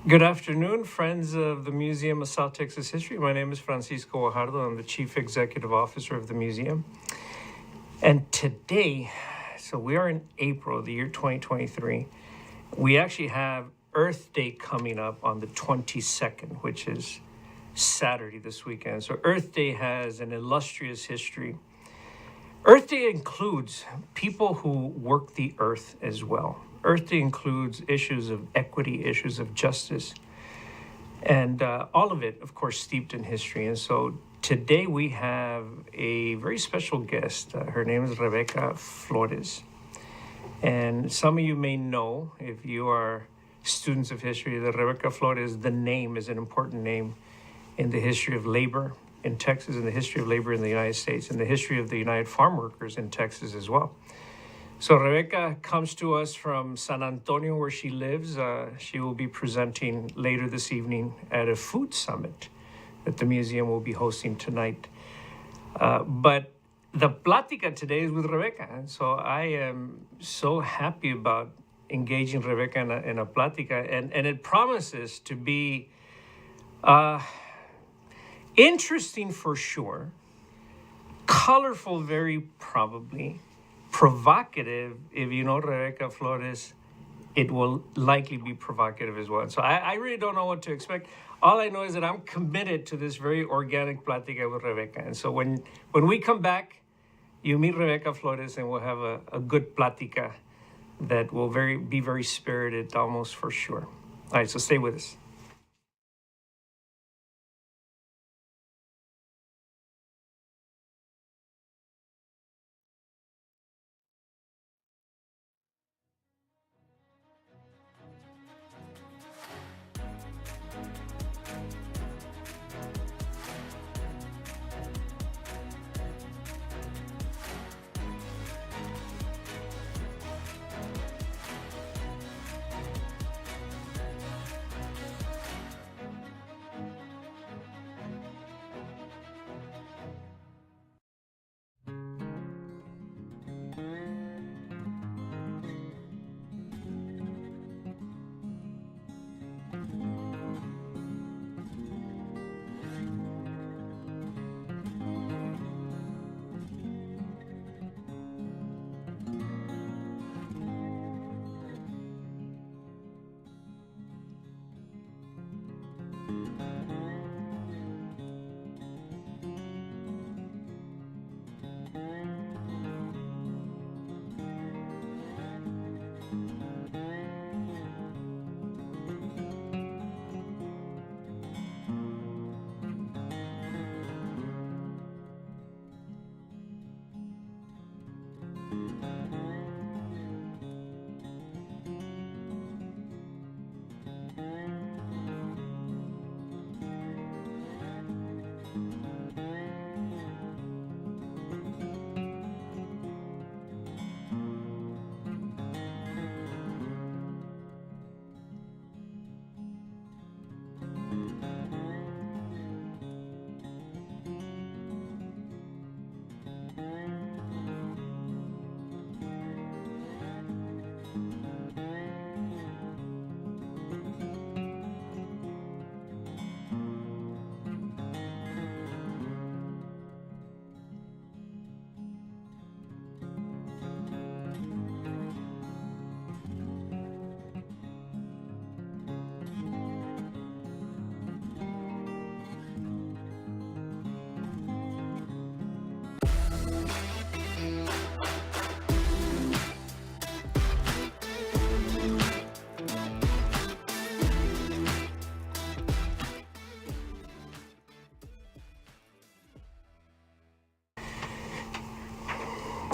Good afternoon, friends of the Museum of South Texas History. My name is Francisco Guajardo. I'm the Chief Executive Officer of the museum. And today, so we are in April, the year 2023, we actually have Earth Day coming up on the 22nd, which is Saturday this weekend. So Earth Day has an illustrious history. Earth Day includes people who work the earth as well. Earth Day includes issues of equity, issues of justice, and all of it, of course, steeped in history. And so today we have a very special guest. Her name is Rebecca Flores. And some of you may know, if you are students of history, that Rebecca Flores, the name is an important name in the history of labor in Texas, in the history of labor in the United States, in the history of the United Farm Workers in Texas as well. So Rebecca comes to us from San Antonio, where she lives. She will be presenting later this evening at a food summit that the museum will be hosting tonight. But the Plática today is with Rebecca. And so I am so happy about engaging Rebecca in a Plática. And it promises to be interesting for sure, colorful very probably, provocative. If you know Rebecca Flores, it will likely be provocative as well. So I really don't know what to expect. All I know is that I'm committed to this very organic Plática with Rebecca. And so when we come back, you meet Rebecca Flores and we'll have a good Plática that will be very spirited, almost for sure. All right, so stay with us.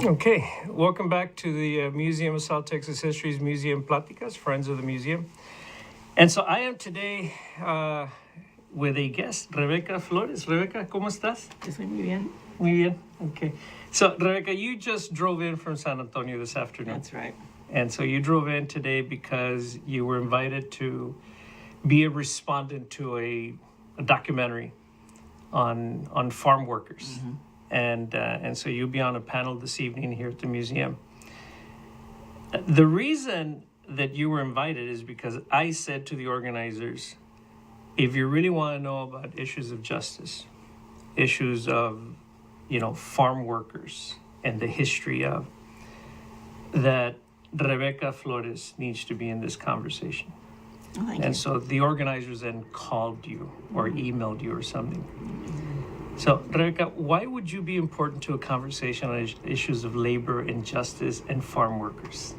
Okay, welcome back to the Museum of South Texas History's Museum Pláticas, friends of the museum. And so I am today with a guest, Rebecca Flores. Rebecca, ¿cómo estás? Estoy muy bien. Muy bien, okay. So Rebecca, you just drove in from San Antonio this afternoon. That's right. And so you drove in today because you were invited to be a respondent to a documentary on farm workers. Mm-hmm. And so you'll be on a panel this evening here at the museum. The reason that you were invited is because I said to the organizers, if you really want to know about issues of justice, issues of, farm workers and the history of, that Rebecca Flores needs to be in this conversation. Oh, thank And you. so the organizers then called you or emailed you or something. So, Rebecca, why would you be important to a conversation on issues of labor and justice and farm workers?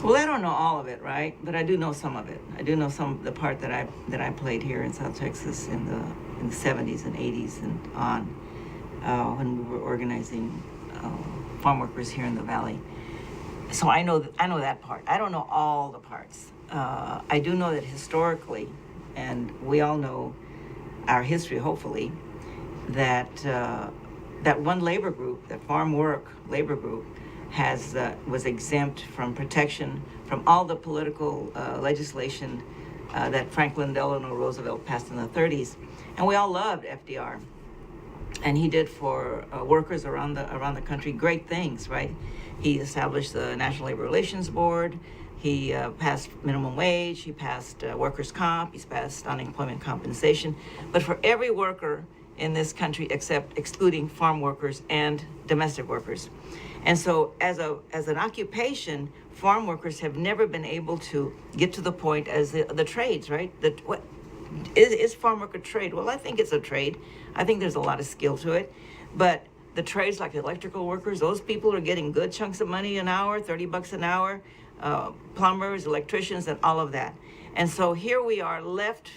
Well, I don't know all of it, right? But I do know some of it. I do know the part that I played here in South Texas in the 70s and 80s and on when we were organizing farm workers here in the valley. So I know that part. I don't know all the parts. I do know that historically, and we all know our history, hopefully, that that one labor group, that farm work labor group, was exempt from protection from all the political legislation that Franklin Delano Roosevelt passed in the 30s, and we all loved FDR, and he did for workers around the country great things, right? He established the National Labor Relations Board. He passed minimum wage. He passed workers' comp. He's passed unemployment compensation. But for every worker in this country, excluding farm workers and domestic workers. And so as an occupation, farm workers have never been able to get to the point as the trades, right? What is farm work a trade? Well, I think it's a trade. I think there's a lot of skill to it. But the trades like electrical workers, those people are getting good chunks of money an hour, $30 an hour, plumbers, electricians, and all of that. And so here we are left,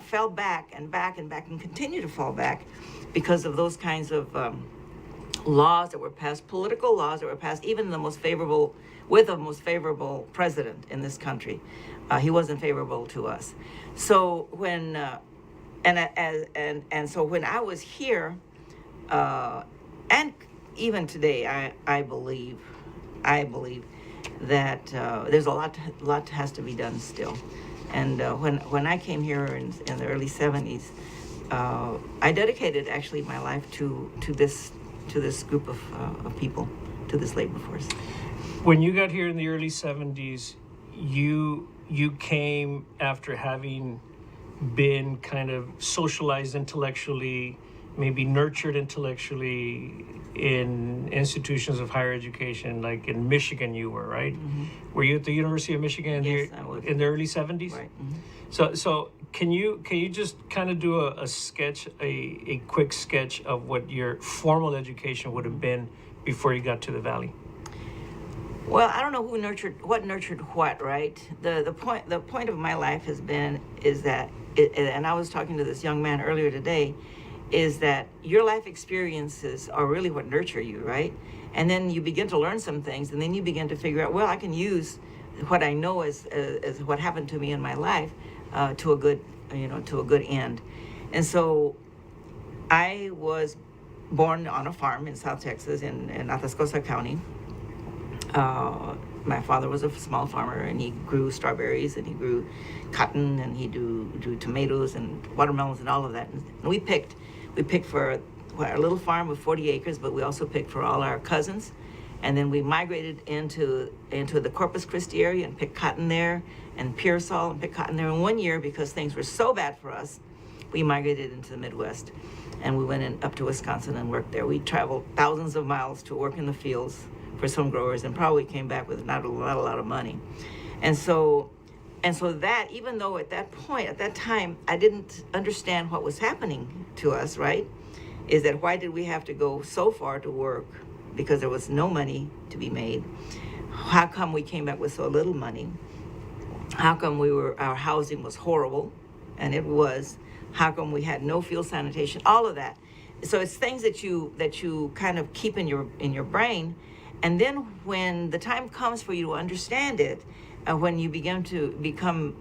fell back and back and back and continue to fall back because of those kinds of laws that were passed, political laws that were passed, even with the most favorable president in this country. He wasn't favorable to us. So when so when I was here, and even today, I believe that there's a lot has to be done still. And when I came here in the early 70s, I dedicated actually my life to this group of people, to this labor force. When you got here in the early 70s, you came after having been kind of socialized intellectually, maybe nurtured intellectually in institutions of higher education, like in Michigan you were, right? Mm-hmm. Were you at the University of Michigan Yes, I was. in the early 70s? Right. Mm-hmm. So can you just kind of do a sketch, a quick sketch of what your formal education would have been before you got to the Valley? Well, I don't know what nurtured what, right? The point of my life is that, and I was talking to this young man earlier today, is that your life experiences are really what nurture you, right? And then you begin to learn some things, and then you begin to figure out, well, I can use what I know as what happened to me in my life to a good end. And so I was born on a farm in South Texas in Atascosa County. My father was a small farmer, and he grew strawberries, and he grew cotton, and he grew tomatoes and watermelons and all of that. And we picked for our little farm with 40 acres, but we also picked for all our cousins. And then we migrated into the Corpus Christi area and picked cotton there, and Pearsall and picked cotton there. And one year, because things were so bad for us, we migrated into the Midwest, and we went up to Wisconsin and worked there. We traveled thousands of miles to work in the fields for some growers, and probably came back with not a lot of money. And so that, even though at that time, I didn't understand what was happening to us, right? Is that why did we have to go so far to work? Because there was no money to be made. How come we came back with so little money? How come our housing was horrible? And it was. How come we had no field sanitation? All of that. So it's things that you kind of keep in your brain. And then when the time comes for you to understand it, when you begin to become,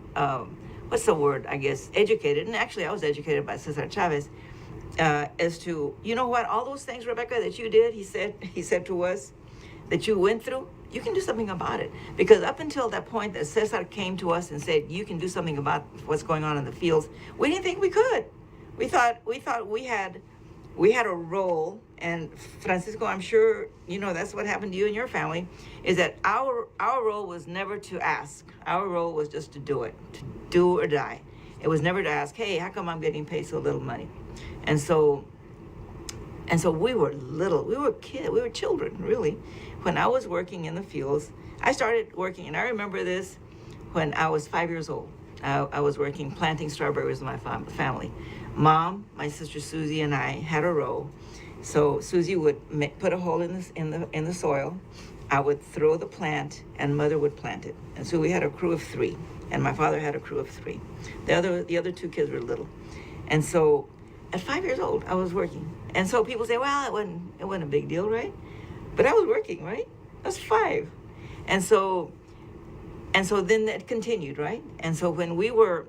what's the word, I guess, educated, and actually I was educated by Cesar Chavez, as to, you know what, all those things, Rebecca, that you did, he said to us, that you went through, you can do something about it. Because up until that point that Cesar came to us and said, you can do something about what's going on in the fields, we didn't think we could. We thought we had a role and Francisco, I'm sure you know that's what happened to you and your family, is that our role was never to ask. Our role was just to do or die. It was never to ask, hey, how come I'm getting paid so little money? And so we were little. We were kids. We were children, really. When I was working in the fields, I started working, and I remember this when I was 5 years old. I was working planting strawberries with my family. Mom, my sister Susie, and I had a row. So Susie would put a hole in the soil. I would throw the plant, and Mother would plant it. And so we had a crew of 3, and my father had a crew of 3. The other 2 kids were little, and so at 5 years old, I was working. And so people say, well, it wasn't a big deal, right? But I was working, right? I was 5, and so then that continued, right? And so when we were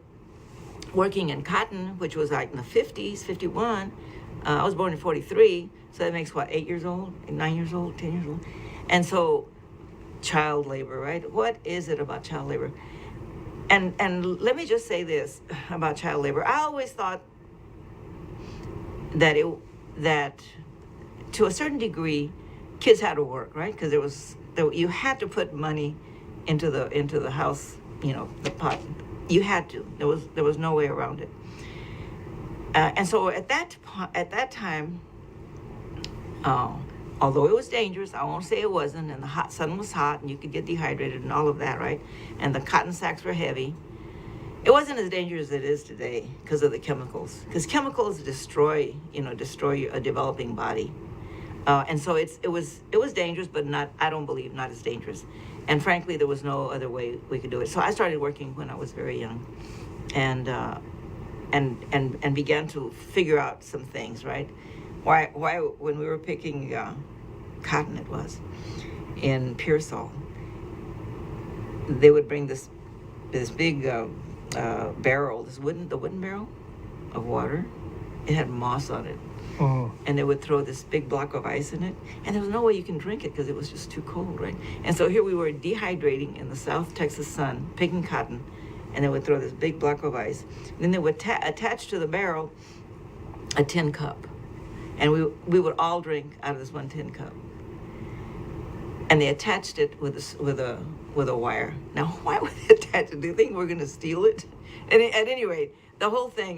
working in cotton, which was like in the 50s, 51, I was born in 43, so that makes what, 8 years old, 9 years old, 10 years old? And so child labor, right? What is it about child labor? And let me just say this about child labor. I always thought that to a certain degree, kids had to work, right? Because you had to put money into the house, the pot. You had to. There was no way around it. And so at that time, although it was dangerous, I won't say it wasn't, and the hot sun was hot, and you could get dehydrated and all of that, right? And the cotton sacks were heavy. It wasn't as dangerous as it is today because of the chemicals. Because chemicals destroy a developing body, and so it was dangerous, but I don't believe not as dangerous. And frankly, there was no other way we could do it. So I started working when I was very young, and began to figure out some things, right? Why when we were picking cotton, it was in Pearsall, they would bring this big barrel, the wooden barrel of water. It had moss on it. Oh. And they would throw this big block of ice in it, and there was no way you can drink it because it was just too cold, right? And so here we were dehydrating in the South Texas sun, picking cotton, and they would throw this big block of ice. And then they would attach to the barrel a tin cup, and we would all drink out of this one tin cup. And they attached it with a wire. Now, why would they attach it? Do you think we're going to steal it? And at any rate, the whole thing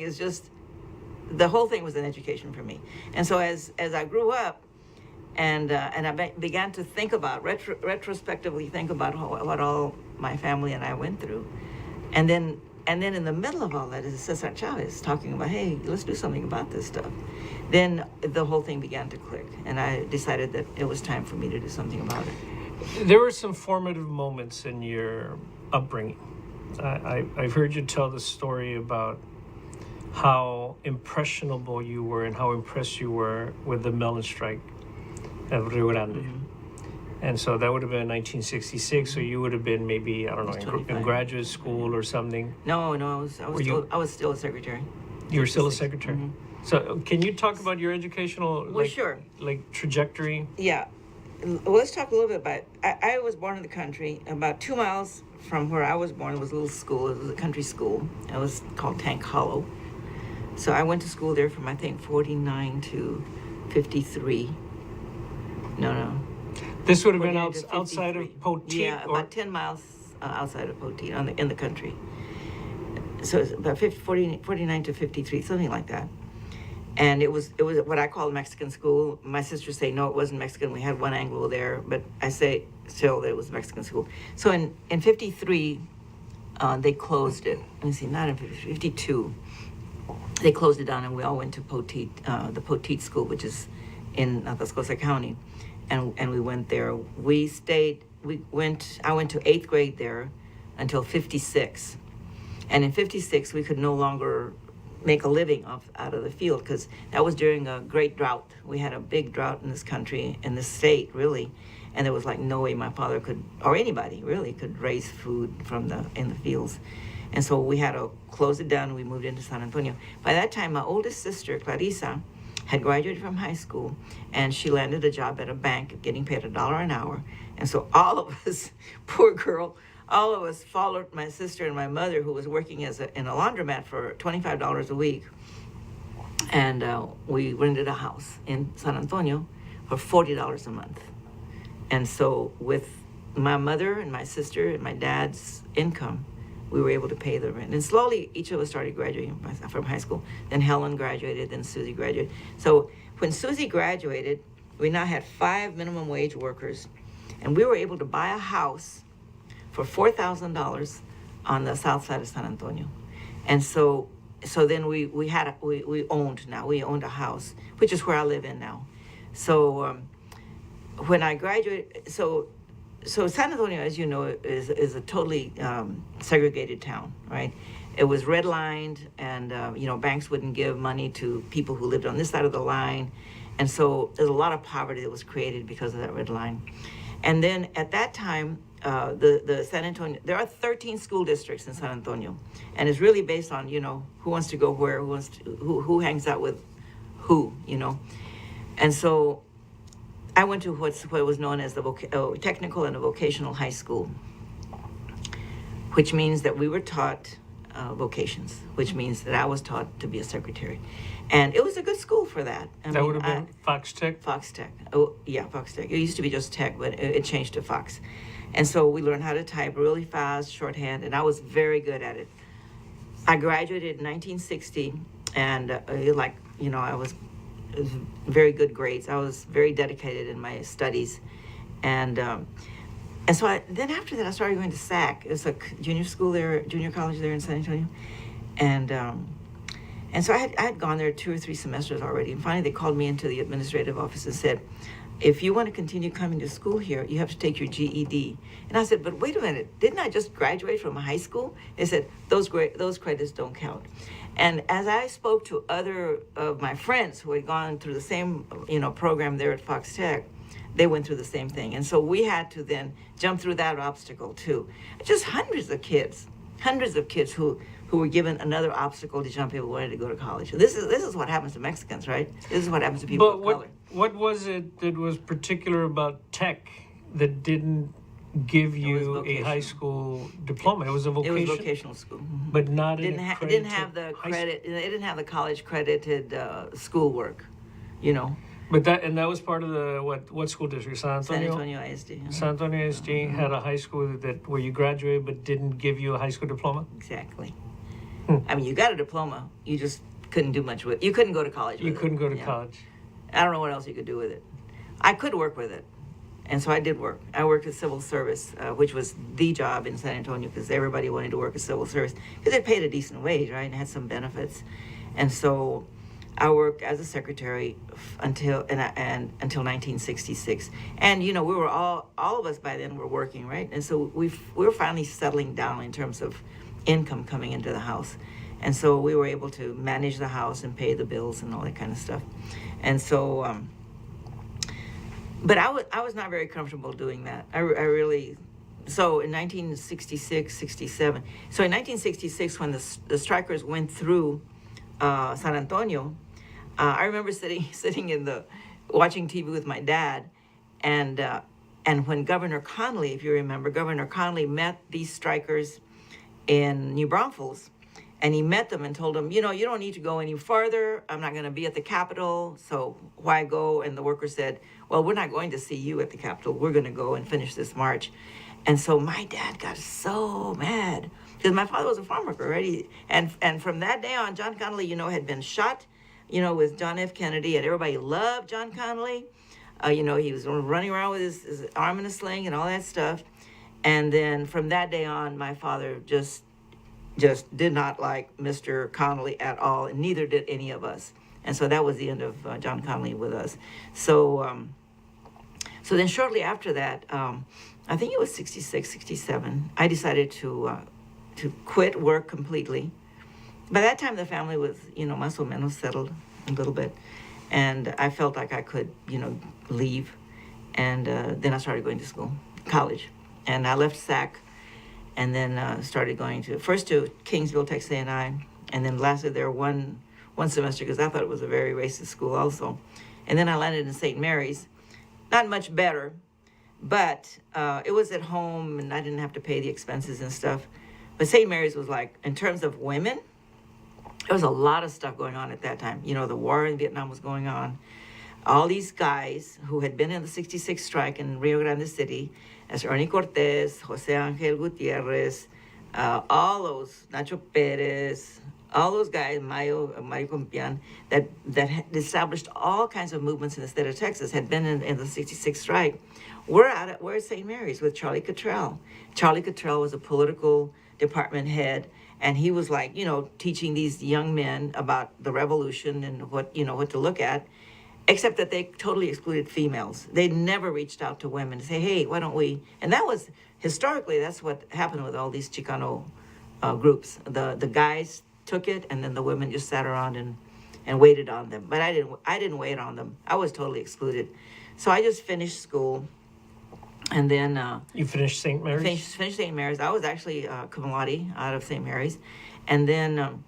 was an education for me. And so as I grew up, and I began to think about, retrospectively think about what all my family and I went through. And then in the middle of all that is Cesar Chavez talking about, hey, let's do something about this stuff. Then the whole thing began to click, and I decided that it was time for me to do something about it. There were some formative moments in your upbringing. I've heard you tell the story about how impressionable you were and how impressed you were with the melon strike at Rio Grande. Mm-hmm. And so that would have been 1966, so you would have been maybe, I don't know, in graduate school or something. No, I was still a secretary. You were still a secretary? Mm-hmm. So can you talk about your educational sure. Trajectory? Yeah. Well, let's talk a little bit about it. I was born in the country. About 2 miles from where I was born was a little school. It was a country school. It was called Tank Hollow. So I went to school there from, I think, 49 to 53. No. This would have been outside of Poteet? Yeah, about 10 miles outside of Poteet in the country. So it's about 49 to 53, something like that. And it was what I call Mexican school. My sisters say, no, it wasn't Mexican. We had one Anglo there, but I say still that it was Mexican school. So in 53, they closed it. Let me see, not in 52. They closed it down, and we all went to Poteet, the Poteet school, which is in Atascosa County, and we went there. I went to 8th grade there until 56. And in 56, we could no longer make a living out of the field because that was during a great drought. We had a big drought in this country, in this state, really, and there was like no way my father could, or anybody really, could raise food in the fields. And so we had to close it down, and we moved into San Antonio. By that time, my oldest sister, Clarissa, had graduated from high school, and she landed a job at a bank getting paid $1 an hour. And so all of us, poor girl, all of us followed my sister and my mother, who was working in a laundromat for $25 a week. And we rented a house in San Antonio for $40 a month. And so with my mother and my sister and my dad's income, we were able to pay the rent. And slowly, each of us started graduating from high school. Then Helen graduated, then Susie graduated. So when Susie graduated, we now had 5 minimum wage workers, and we were able to buy a house for $4,000 on the south side of San Antonio. And so then we owned a house, which is where I live in now. So when I graduated, so San Antonio, as you know, is a totally segregated town, right? It was redlined, and banks wouldn't give money to people who lived on this side of the line, and so there's a lot of poverty that was created because of that red line. And then at that time, the San Antonio, there are 13 school districts in San Antonio, and it's really based on who wants to go where, who hangs out with who, and so I went to what was known as the technical and a vocational high school, which means that we were taught vocations, which means that I was taught to be a secretary. And it was a good school for that. That would have been Fox Tech? Fox Tech. Oh, yeah, Fox Tech. It used to be just Tech, but it changed to Fox. And so we learned how to type really fast, shorthand, and I was very good at it. I graduated in 1960, and I was very good grades. I was very dedicated in my studies, and so then after that I started going to SAC. It was a junior college there in San Antonio, and so I had gone there 2 or 3 semesters already. And finally they called me into the administrative office and said, if you want to continue coming to school here, you have to take your GED. And I said, but wait a minute, didn't I just graduate from high school? They said, those credits don't count. And as I spoke to other of my friends who had gone through the same, program there at Fox Tech, they went through the same thing. And so we had to then jump through that obstacle too. Just hundreds of kids who were given another obstacle to jump who wanted to go to college. So this is what happens to Mexicans, right? This is what happens to people of color. What was it that was particular about Tech that didn't give you a high school diploma? It was a vocation? It was vocational school. Mm-hmm. But not it didn't have the credit. It didn't have the college credited schoolwork, But that was part of the what school district? San Antonio. San Antonio ISD. Uh-huh. San Antonio ISD had a high school where you graduated but didn't give you a high school diploma. Exactly. I mean, you got a diploma. You just couldn't do much with it. You couldn't go to college with it. You couldn't go to college. I don't know what else you could do with it. I could work with it. And so I did work. I worked at civil service, which was the job in San Antonio because everybody wanted to work at civil service because it paid a decent wage, right, and had some benefits. And so I worked as a secretary until 1966. And we were all of us by then were working, right? And so we were finally settling down in terms of income coming into the house. And so we were able to manage the house and pay the bills and all that kind of stuff. And so but I was not very comfortable doing that. I really, so in 1966, 67, so in 1966 when the strikers went through San Antonio, I remember sitting watching TV with my dad, and when Governor Connolly, if you remember, Governor Connolly met these strikers in New Braunfels, and he met them and told them, you don't need to go any farther. I'm not going to be at the Capitol, so why go? And the workers said, well, we're not going to see you at the Capitol. We're going to go and finish this march. And so my dad got so mad because my father was a farm worker, right? And from that day on, John Connolly, had been shot, with John F. Kennedy, and everybody loved John Connolly. He was running around with his arm in a sling and all that stuff. And then from that day on, my father just did not like Mr. Connolly at all, and neither did any of us. And so that was the end of John Connolly with us. So then shortly after that, I think it was 66, 67, I decided to quit work completely. By that time, the family was, más o menos settled a little bit. And I felt like I could, leave. And then I started going to college. And I left SAC and then started going first to Kingsville, Texas A&I, and then lasted there one semester because I thought it was a very racist school also. And then I landed in St. Mary's. Not much better, but it was at home and I didn't have to pay the expenses and stuff. But St. Mary's was like, in terms of women, there was a lot of stuff going on at that time. You know, the war in Vietnam was going on. All these guys who had been in the 66 strike in Rio Grande City, as Ernie Cortez, Jose Angel Gutierrez, all those, Nacho Perez, all those guys, Mario Compian, that had established all kinds of movements in the state of Texas, had been in the 66 strike. We're at St. Mary's with Charlie Cottrell. Charlie Cottrell was a political department head, and he was like, you know, teaching these young men about the revolution and what to look at, except that they totally excluded females. They never reached out to women to say, hey, why don't we? And that was, historically, that's what happened with all these Chicano groups. The guys took it, and then the women just sat around and waited on them. But I didn't wait on them. I was totally excluded. So I just finished school, and then You finished St. Mary's? Finished St. Mary's. I was actually cum laude out of St. Mary's, and then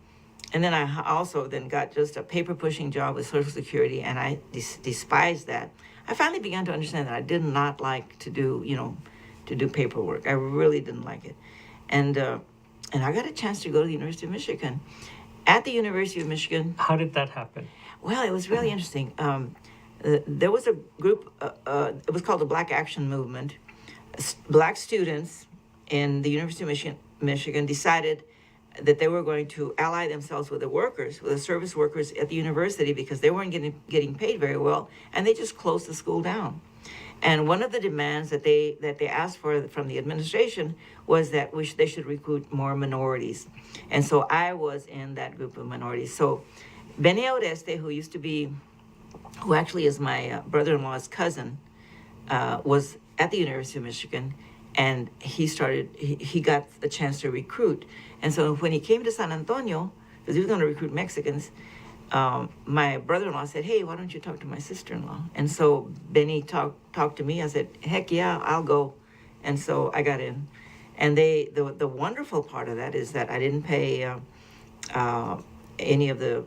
I also then got just a paper pushing job with Social Security, and I despised that. I finally began to understand that I did not like to do paperwork. I really didn't like it, and I got a chance to go to the University of Michigan. At the University of Michigan, How did that happen? well, it was really interesting. There was a group, it was called the Black Action Movement. Black students in the University of Michigan decided that they were going to ally themselves with the service workers at the university, because they weren't getting paid very well, and they just closed the school down. And one of the demands that they asked for from the administration was that they should recruit more minorities. And so I was in that group of minorities. So Benny Oreste, who actually is my brother-in-law's cousin, was at the University of Michigan, and he got the chance to recruit. And so when he came to San Antonio, because he was going to recruit Mexicans, my brother-in-law said, hey, why don't you talk to my sister-in-law? And so Benny talked to me. I said, heck yeah, I'll go. And so I got in. And the wonderful part of that is that I didn't pay any of the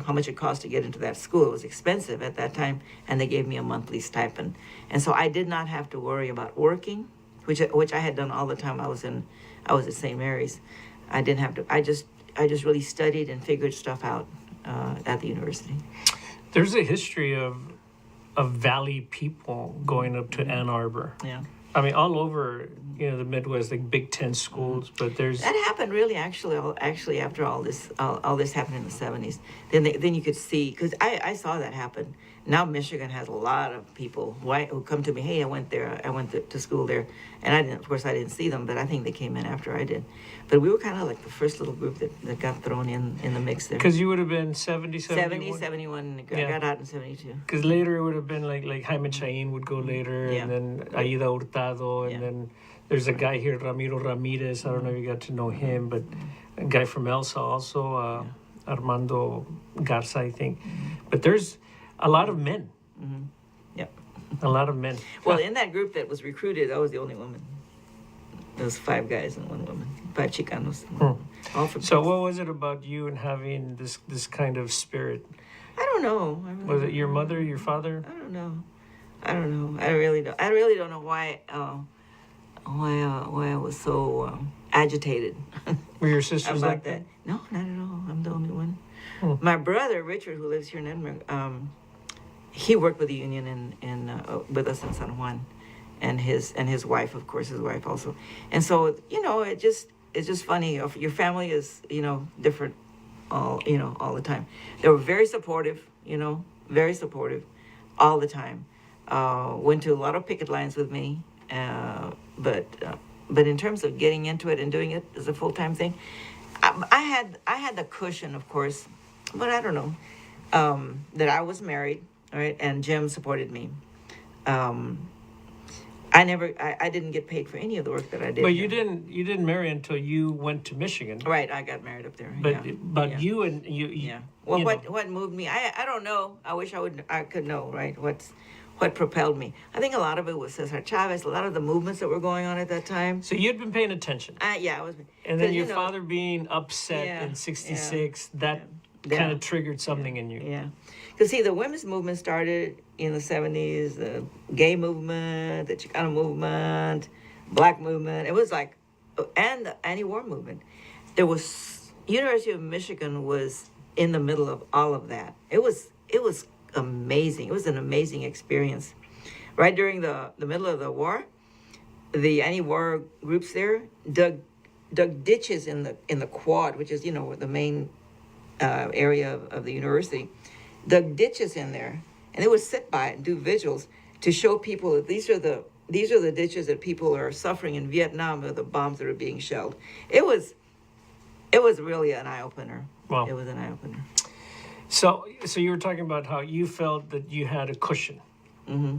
how much it cost to get into that school. It was expensive at that time, and they gave me a monthly stipend. And so I did not have to worry about working, which I had done all the time I was at St. Mary's. I didn't have to. I just really studied and figured stuff out at the university. There's a history of Valley people going up to Ann Arbor. Yeah. I mean, all over, the Midwest, like Big Ten schools, but there's... That happened really actually after all this happened in the 70s. Then you could see, because I saw that happen. Now Michigan has a lot of people who come to me, hey, I went to school there. And of course I didn't see them, but I think they came in after I did. But we were kind of like the first little group that got thrown in the mix there. Because you would have been 70, 71. 71, I got out in 72. Because later it would have been like Jaime Chain would go later, and then Aida Hurtado, and then there's a guy here, Ramiro Ramirez. I don't know if you got to know him, but a guy from Elsa also, Armando Garza, I think. But there's a lot of men. Mm-hmm. Yep. A lot of men. Well, in that group that was recruited, I was the only woman. There was 5 guys and 1 woman, 5 Chicanos. All from So what was it about you and having this kind of spirit? I don't know. Was it your mother, your father? I don't know. I really don't know why I was so agitated. Were your sisters about like that? No, not at all. I'm the only one. Hmm. My brother Richard, who lives here in Edinburgh, he worked with the union with us in San Juan, and his wife, of course, his wife also. And so it's just funny. Your family is different all the time. They were very supportive, very supportive all the time. Went to a lot of picket lines with me, but in terms of getting into it and doing it as a full-time thing, I had the cushion, of course, but I don't know, that I was married, right, and Jim supported me. I didn't get paid for any of the work that I did. But you didn't marry until you went to Michigan. Right, I got married up there. But you and you. Yeah. Well, what moved me? I don't know. I wish I could know, right? What propelled me? I think a lot of it was Cesar Chavez. A lot of the movements that were going on at that time. So you'd been paying attention. I was. And then your father being upset in '66, that kind of triggered something in you. Yeah. Because see, the women's movement started in the 70s, the gay movement, the Chicano movement, black movement. It was like, and the anti-war movement. There was, University of Michigan was in the middle of all of that. It was amazing. It was an amazing experience. Right during the middle of the war, the anti-war groups there dug ditches in the quad, which is the main area of the university. Dug ditches in there, and they would sit by it and do vigils to show people that these are the ditches that people are suffering in Vietnam with the bombs that are being shelled. It was really an eye opener. Wow. It was an eye opener. So you were talking about how you felt that you had a cushion. Mm-hmm.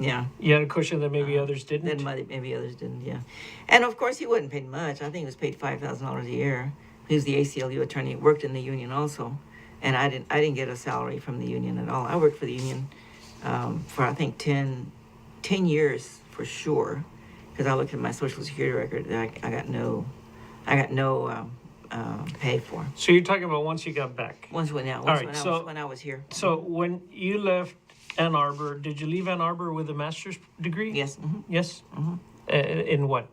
Yeah. You had a cushion that maybe others didn't. That maybe others didn't. Yeah. And of course, he wasn't paid much. I think he was paid $5,000 a year. He was the ACLU attorney. Worked in the union also, and I didn't get a salary from the union at all. I worked for the union for I think 10 years for sure, because I looked at my Social Security record that I got no pay for. So you're talking about once you got back. When I was here. So when you left Ann Arbor, did you leave Ann Arbor with a master's degree? Yes. Mm-hmm. Yes. Mm-hmm. In what?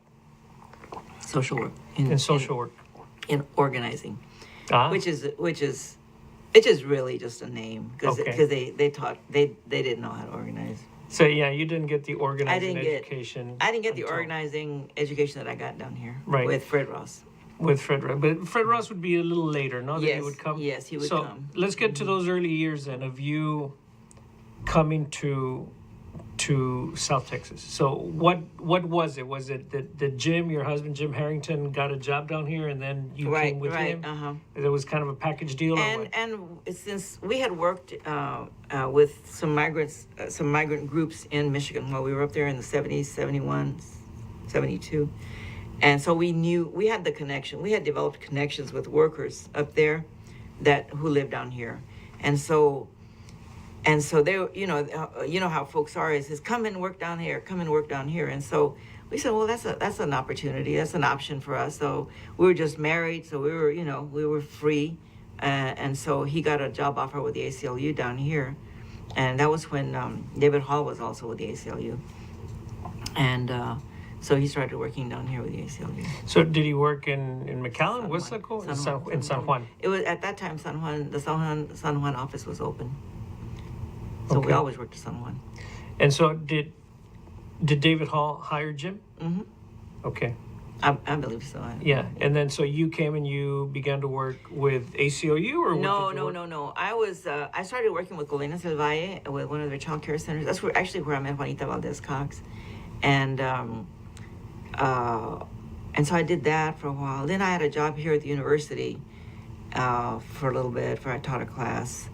Social work. In social work. In organizing, which is really just a name because they didn't know how to organize. So yeah, you didn't get the organizing education. I didn't get the organizing education that I got down here with Fred Ross. With Fred Ross, but Fred Ross would be a little later, no? That he would come. Yes, he would come. come. So let's get to those early years then of you coming to South Texas. So what was it? Was it that Jim, your husband Jim Harrington, got a job down here and then you came with him? Uh-huh. It was kind of a package deal. And since we had worked with some migrant groups in Michigan while we were up there in the 70s, 71, 72. And so we had the connection. We had developed connections with workers up there who lived down here. And so they, you know how folks are, is come and work down here, come and work down here. And so we said, well, that's an opportunity, that's an option for us. So we were just married, so we were free. And so he got a job offer with the ACLU down here. And that was when David Hall was also with the ACLU. And so he started working down here with the ACLU. So did he work in McAllen, Westlake, in San Juan? It was at that time the San Juan office was open. So we always worked at San Juan. And so did David Hall hire Jim? Mm-hmm. Okay. I believe so. Yeah, and then so you came and you began to work with ACLU, or no. I started working with Colinas del Valle with one of their child care centers. That's where I met Juanita Valdez Cox, and so I did that for a while. Then I had a job here at the university for a little bit. I taught a class,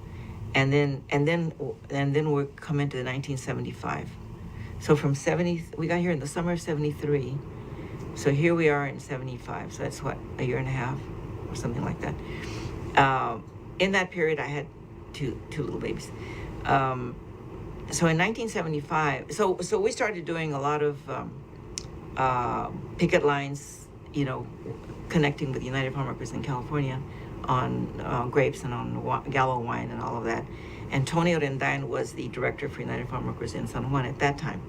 and then we come into 1975. So from 70, we got here in the summer of 73. So here we are in 75. So that's what, a year and a half or something like that. In that period, I had two little babies. So in 1975, so we started doing a lot of picket lines, connecting with United Farm Workers in California on grapes and on Gallo wine and all of that. And Tony Orendain was the director for United Farm Workers in San Juan at that time,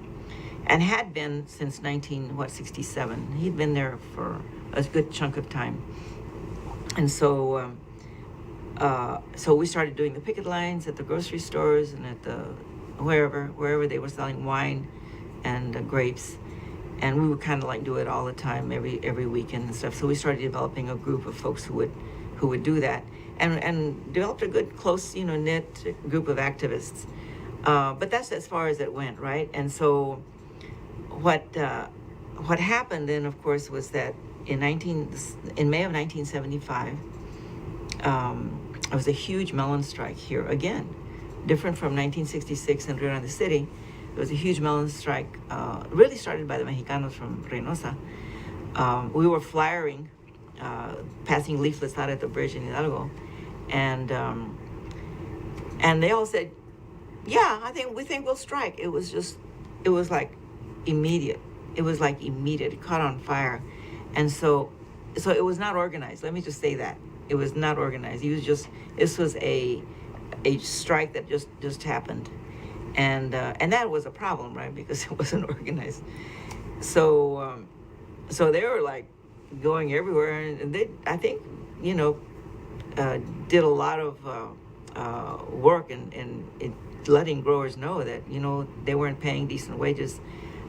and had been since 1967. He'd been there for a good chunk of time. And so we started doing the picket lines at the grocery stores and at the wherever they were selling wine and grapes. And we would kind of like do it all the time, every weekend and stuff. So we started developing a group of folks who would do that, and developed a good, close, knit group of activists. But that's as far as it went, right? And so what happened then, of course, was that in May of 1975, there was a huge melon strike here again, different from 1966 in Rio Grande City. There was a huge melon strike, really started by the Mexicanos from Reynosa. We were flyering, passing leaflets out at the bridge in Hidalgo, and they all said, "Yeah, we think we'll strike." It was like immediate. It was like immediate. It caught on fire, and so it was not organized. Let me just say that it was not organized. This was a strike that just happened. And that was a problem, right? Because it wasn't organized. So they were like going everywhere, and I think did a lot of work in letting growers know that they weren't paying decent wages,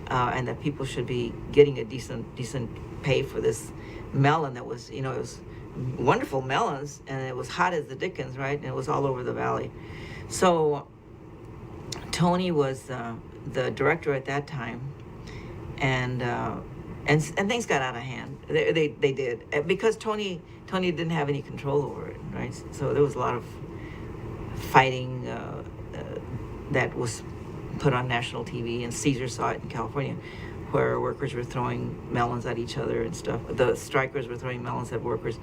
and that people should be getting a decent pay for this melon that was it was wonderful melons, and it was hot as the dickens, right? And it was all over the valley. So Tony was the director at that time, and things got out of hand. They did, because Tony didn't have any control over it, right? So there was a lot of fighting that was put on national TV, and Caesar saw it in California, where workers were throwing melons at each other and stuff. The strikers were throwing melons at workers.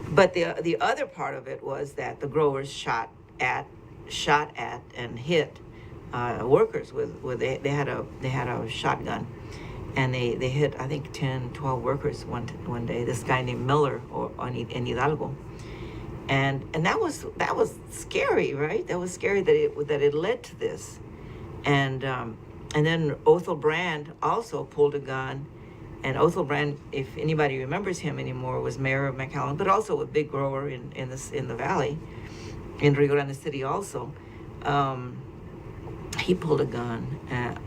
But the other part of it was that the growers shot at and hit workers with they had a shotgun, and they hit, I think, 10, 12 workers one day. This guy named Miller in Hidalgo. And that was scary, right? That was scary that it led to this. And then Othel Brand also pulled a gun. And Othel Brand, if anybody remembers him anymore, was mayor of McAllen, but also a big grower in the valley, in Rio Grande City also. He pulled a gun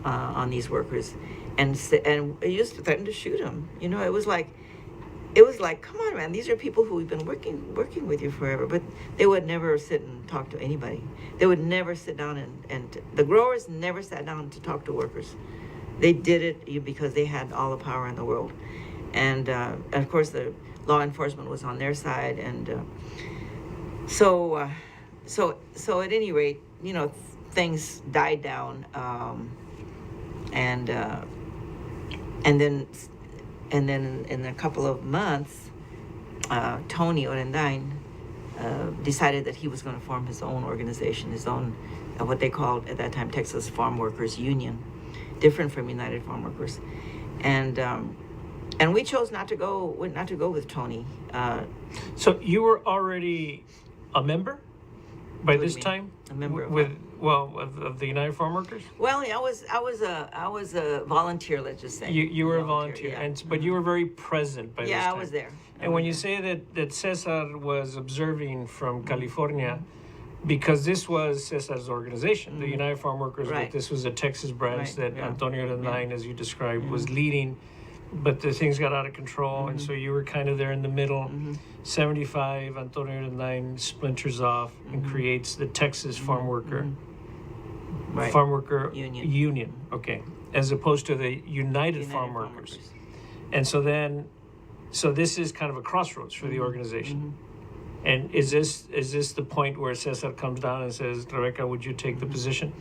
on these workers, and he just threatened to shoot them. It was like, come on, man, these are people who we've been working with you forever. But they would never sit and talk to anybody. They would never sit down and the growers never sat down to talk to workers. They did it because they had all the power in the world. And of course, the law enforcement was on their side. And so at any rate, things died down. And then in a couple of months, Tony Orendain decided that he was going to form his own organization, his own what they called at that time Texas Farm Workers Union, different from United Farm Workers, and we chose not to go with Tony. So you were already a member by this time? A member of the United Farm Workers? Well, I was a volunteer, let's just say. You were a volunteer, yeah. But you were very present by this time. Yeah, I was there. And when you say that Cesar was observing from California, because this was Cesar's organization, the United Farm Workers, Right. but this was a Texas branch that yeah. Antonio Rendain, as you described, was leading, but the things got out of control, and so you were kind of there in the middle. 75, Antonio Rendain splinters off and creates the Texas Farm Worker Right. Farm Worker Union. Okay, as opposed to the United Farm Workers. And so this is kind of a crossroads for the organization. And is this the point where Cesar comes down and says, Rebecca, would you take the position?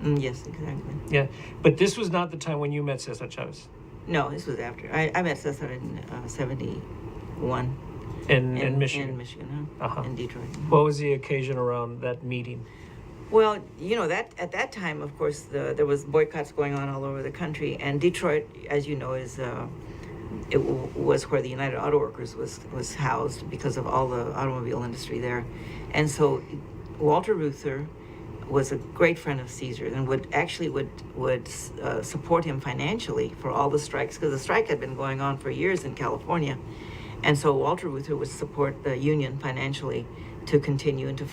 Yes, exactly. Yeah, but this was not the time when you met Cesar Chavez. No, this was after. I met Cesar in 71. In Michigan. In Michigan, in Detroit. What was the occasion around that meeting? Well, that at that time, of course, there was boycotts going on all over the country, and Detroit, as you know, was where the United Auto Workers was housed because of all the automobile industry there, and so Walter Reuther was a great friend of Caesar and would support him financially for all the strikes, because the strike had been going on for years in California, and so Walter Reuther would support the union financially to continue and to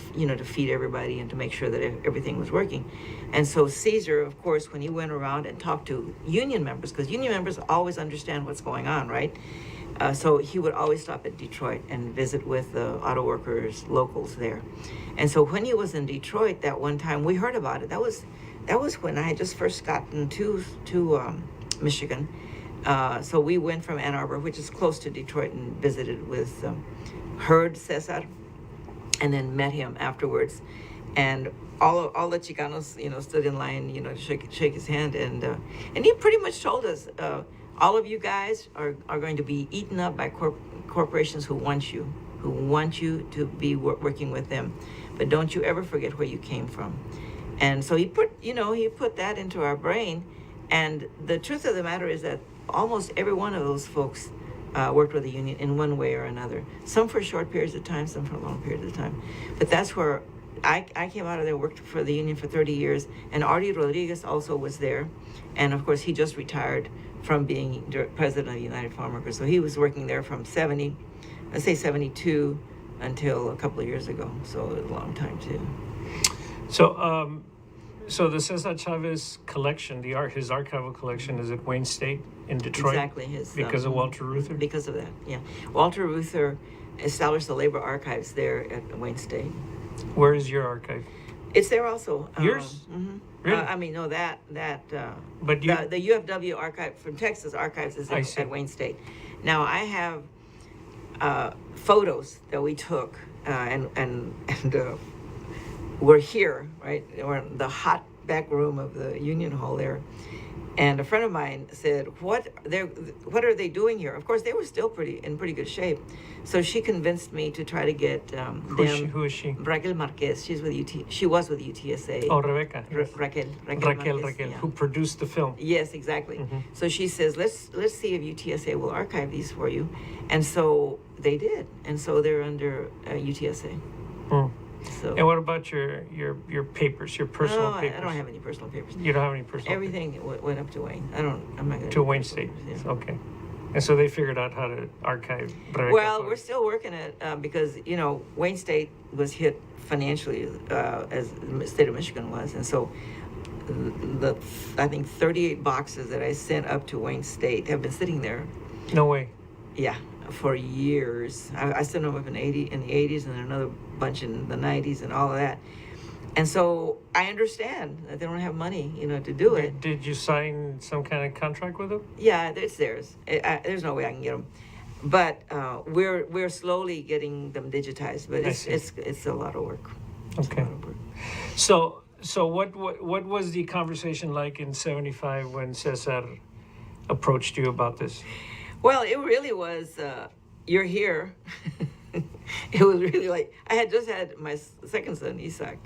feed everybody and to make sure that everything was working. And so Caesar, of course, when he went around and talked to union members, because union members always understand what's going on, right? So he would always stop at Detroit and visit with the auto workers, locals there. And so when he was in Detroit that one time, we heard about it. That was when I had just first gotten to Michigan. So we went from Ann Arbor, which is close to Detroit, and visited with, heard Cesar, and then met him afterwards. And all the Chicanos, stood in line, to shake his hand. And he pretty much told us, all of you guys are going to be eaten up by corporations who want you to be working with them. But don't you ever forget where you came from. And so he put that into our brain. And the truth of the matter is that almost every one of those folks worked with the union in one way or another. Some for short periods of time, some for long periods of time. But that's where I came out of there, worked for the union for 30 years. And Artie Rodriguez also was there. And of course, he just retired from being president of the United Farm Workers. So he was working there from 72 until a couple of years ago. So it was a long time too. So the Cesar Chavez collection, his archival collection, is at Wayne State in Detroit. Exactly, Because of Walter Reuther. Because of that, yeah. Walter Reuther established the labor archives there at Wayne State. Where is your archive? It's there also. Yours? Really? I mean, no, that But you, the UFW archive from Texas archives is at Wayne State. Now I have photos that we took and we're here, right? We're in the hot back room of the Union Hall there. And a friend of mine said, what are they doing here? Of course, they were still in pretty good shape. So she convinced me to try to get Who is she? Raquel Marquez. She was with UTSA. Oh, Rebecca. Raquel Raquel, yeah. who produced the film. Yes, exactly. So she says, let's see if UTSA will archive these for you. And so they did. And so they're under UTSA. So. And what about your papers, your personal papers? I don't have any personal papers. You don't have any personal Everything went up to Wayne. I'm not going to Wayne State. Yeah. Okay. And so they figured out how to archive Rebecca. Well, we're still working it because, Wayne State was hit financially as the state of Michigan was. And so I think 38 boxes that I sent up to Wayne State have been sitting there. No way. Yeah, for years. I sent them up in the 80s and another bunch in the 90s and all of that. And so I understand that they don't have money, to do it. Did you sign some kind of contract with them? Yeah, it's theirs. There's no way I can get them. But we're slowly getting them digitized. But it's a lot of work. Okay. So what was the conversation like in '75 when Cesar approached you about this? Well, it really was. You're here. It was really like I had just had my second son, Isaac,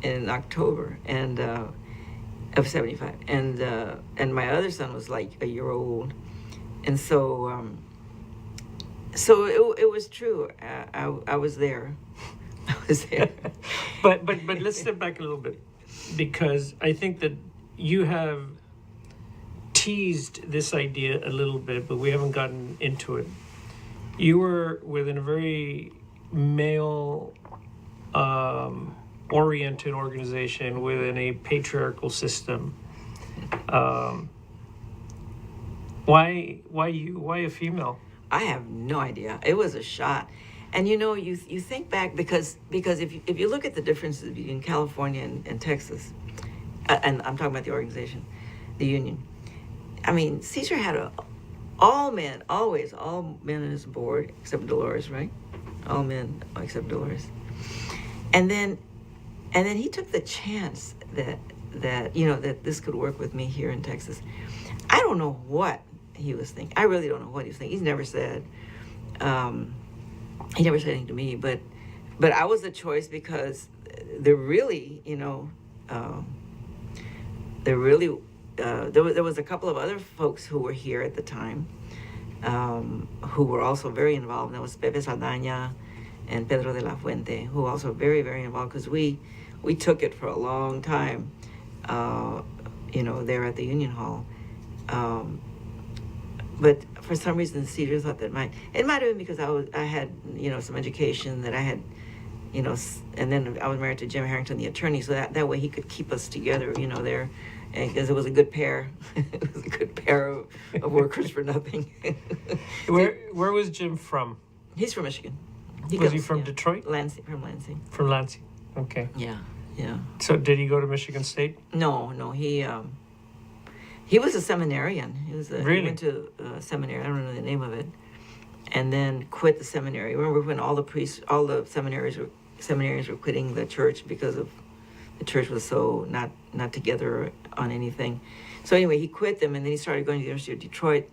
in October of '75, and my other son was like a year old, and so it was true. I was there. I was there. but let's step back a little bit, because I think that you have teased this idea a little bit, but we haven't gotten into it. You were within a very male oriented organization within a patriarchal system. Why you? Why a female? I have no idea. It was a shot. And you think back because if you look at the differences between California and Texas, and I'm talking about the organization, the union. I mean, Cesar had all men in his board except Dolores, right? All men except Dolores. And then he took the chance that this could work with me here in Texas. I don't know what he was thinking. I really don't know what he was thinking. He's never said. He never said anything to me, but I was a choice because there was a couple of other folks who were here at the time, who were also very involved. That was Pepe Saldaña and Pedro de la Fuente, who were also very, very involved because we took it for a long time, there at the Union Hall. But for some reason, Cedar thought that it might have been because I had some education that I had, and then I was married to Jim Harrington, the attorney, so that way he could keep us together, there. Because it was a good pair. It was a good pair of workers for nothing. Where was Jim from? He's from Michigan. Was he from Detroit? Lansing, from Lansing. From Lansing. Okay. Yeah. So did he go to Michigan State? No. He was a seminarian. Really? He went to seminary. I don't know the name of it, and then quit the seminary. Remember when all the seminaries were quitting the church because of the church was so not together on anything. So anyway, he quit them, and then he started going to the University of Detroit,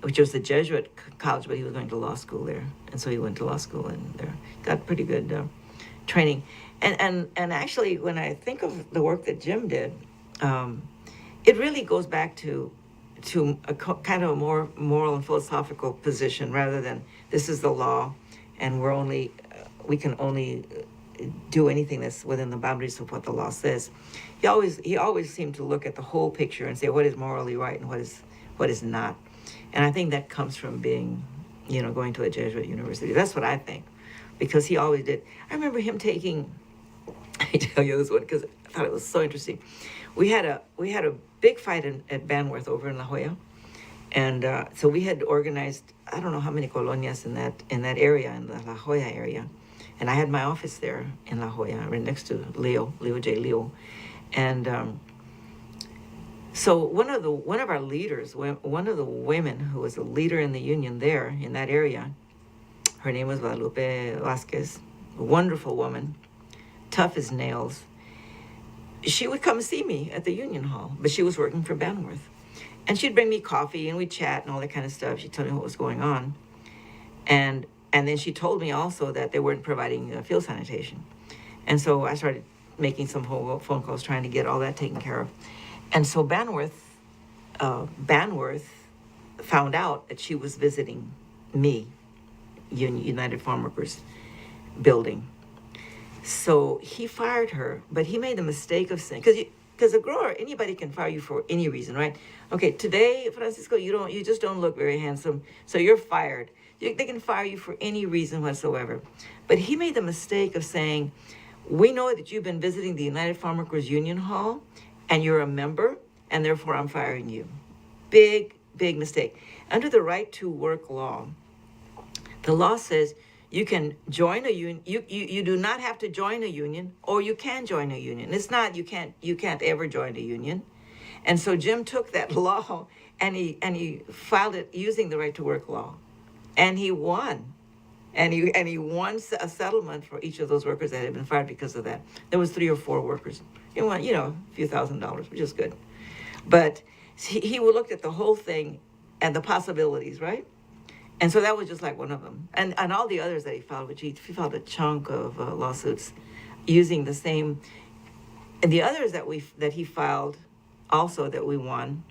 which was the Jesuit college, but he was going to law school there. And so he went to law school and there got pretty good training. And actually, when I think of the work that Jim did, it really goes back to a kind of a more moral and philosophical position rather than this is the law, and we can only do anything that's within the boundaries of what the law says. He always seemed to look at the whole picture and say what is morally right and what is not. And I think that comes from being, going to a Jesuit university. That's what I think. because he always did. I remember him taking. I tell you this one because I thought it was so interesting. We had a big fight at Banworth over in La Jolla, and so we had organized, I don't know how many colonias in that area, in the La Jolla area, and I had my office there in La Jolla, right next to Leo J. Leo, and so one of our leaders, one of the women who was a leader in the union there in that area, her name was Guadalupe Vasquez, a wonderful woman, tough as nails. She would come see me at the Union Hall, but she was working for Banworth. And she'd bring me coffee and we'd chat and all that kind of stuff. She'd tell me what was going on. And then she told me also that they weren't providing food sanitation. And so I started making some phone calls trying to get all that taken care of. And so Banworth found out that she was visiting me, United Farm Workers building. So he fired her, but he made the mistake of saying, because a grower, anybody can fire you for any reason, right? Okay, today, Francisco, you just don't look very handsome, so you're fired. They can fire you for any reason whatsoever. But he made the mistake of saying, we know that you've been visiting the United Farm Workers Union Hall, and you're a member, and therefore I'm firing you. Big, big mistake. Under the right to work law, the law says you can join a union. You do not have to join a union, or you can join a union. It's not you can't ever join a union. And so Jim took that law and he filed it using the right to work law, and he won. And he won a settlement for each of those workers that had been fired because of that. There was 3 or 4 workers. He won, a few $1,000s, which is good. But he looked at the whole thing and the possibilities, right? And so that was just like one of them. And all the others that he filed, which he filed a chunk of lawsuits using the same. And the others that he filed also that we won,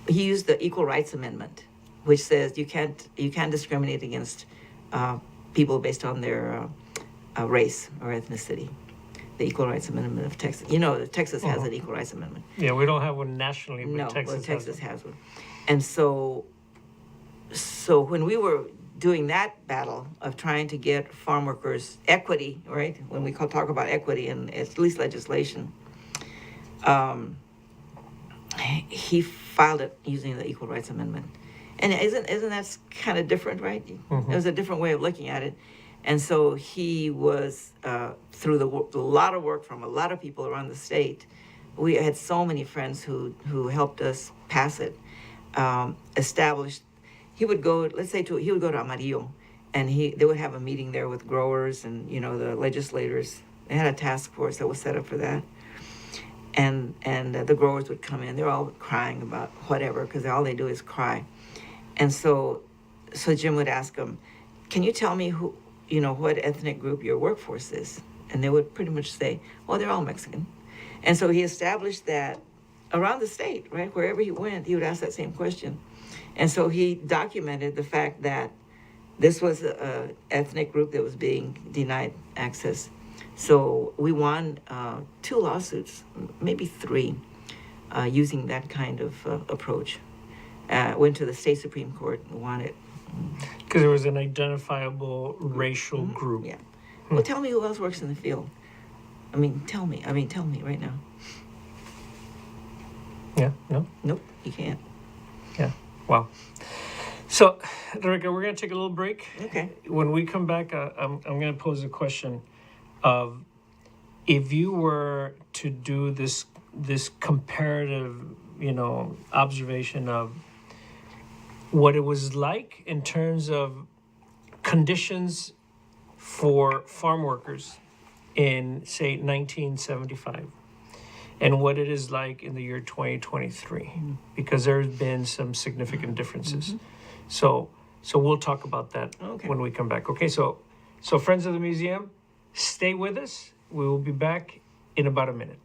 he used the Equal Rights Amendment, which says you can't discriminate against people based on their race or ethnicity. The Equal Rights Amendment of Texas. Texas has an Equal Rights Amendment. Yeah, we don't have one nationally, but No, Texas has one. And so when we were doing that battle of trying to get farm workers equity, right? When we talk about equity in at least legislation, he filed it using the Equal Rights Amendment. And isn't that kind of different, right? Mm-hmm. It was a different way of looking at it. And so he was, through a lot of work from a lot of people around the state, we had so many friends who helped us pass it, established. He would go, he would go to Amarillo, and they would have a meeting there with growers and, the legislators. They had a task force that was set up for that. And the growers would come in. They're all crying about whatever, because all they do is cry. And so Jim would ask them, can you tell me what ethnic group your workforce is? And they would pretty much say, well, they're all Mexican. And so he established that around the state, right? Wherever he went, he would ask that same question. And so he documented the fact that this was an ethnic group that was being denied access. So we won 2 lawsuits, maybe 3, using that kind of approach. Went to the state Supreme Court and won it. Because there was an identifiable racial group. Yeah. Well, tell me who else works in the field. Tell me right now. Yeah, no? Nope, you can't. Yeah, wow. So, Rebecca, we're going to take a little break. Okay. When we come back, I'm going to pose a question of, if you were to do this comparative, observation of what it was like in terms of conditions for farm workers in, say, 1975, and what it is like in the year 2023, because there's been some significant differences. Mm-hmm. So we'll talk about that Okay. when we come back. Okay, so friends of the museum, stay with us. We will be back in about a minute.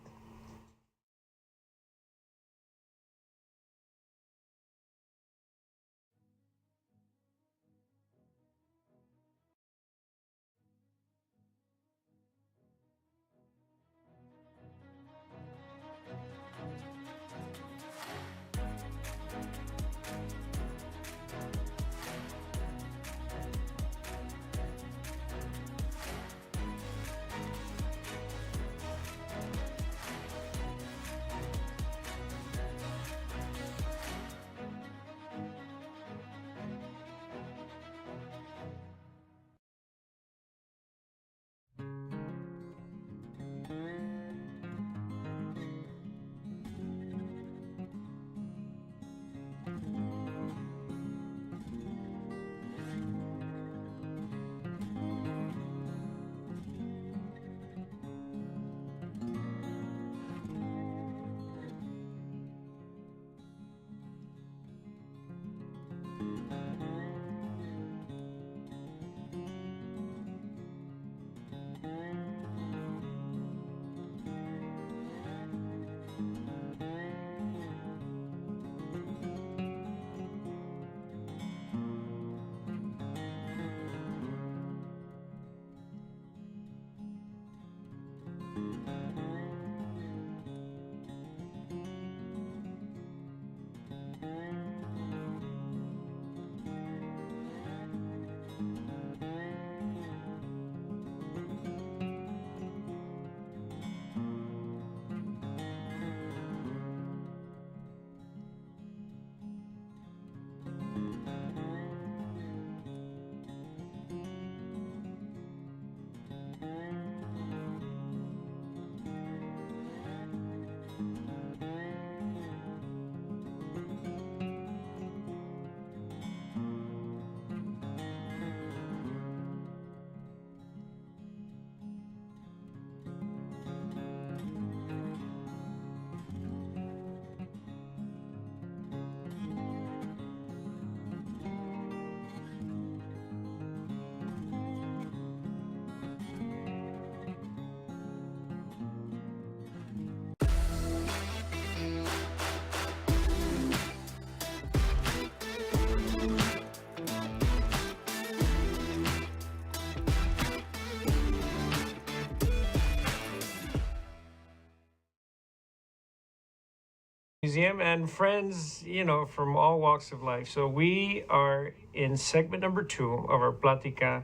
Museum and friends, from all walks of life. So we are in segment number 2 of our Plática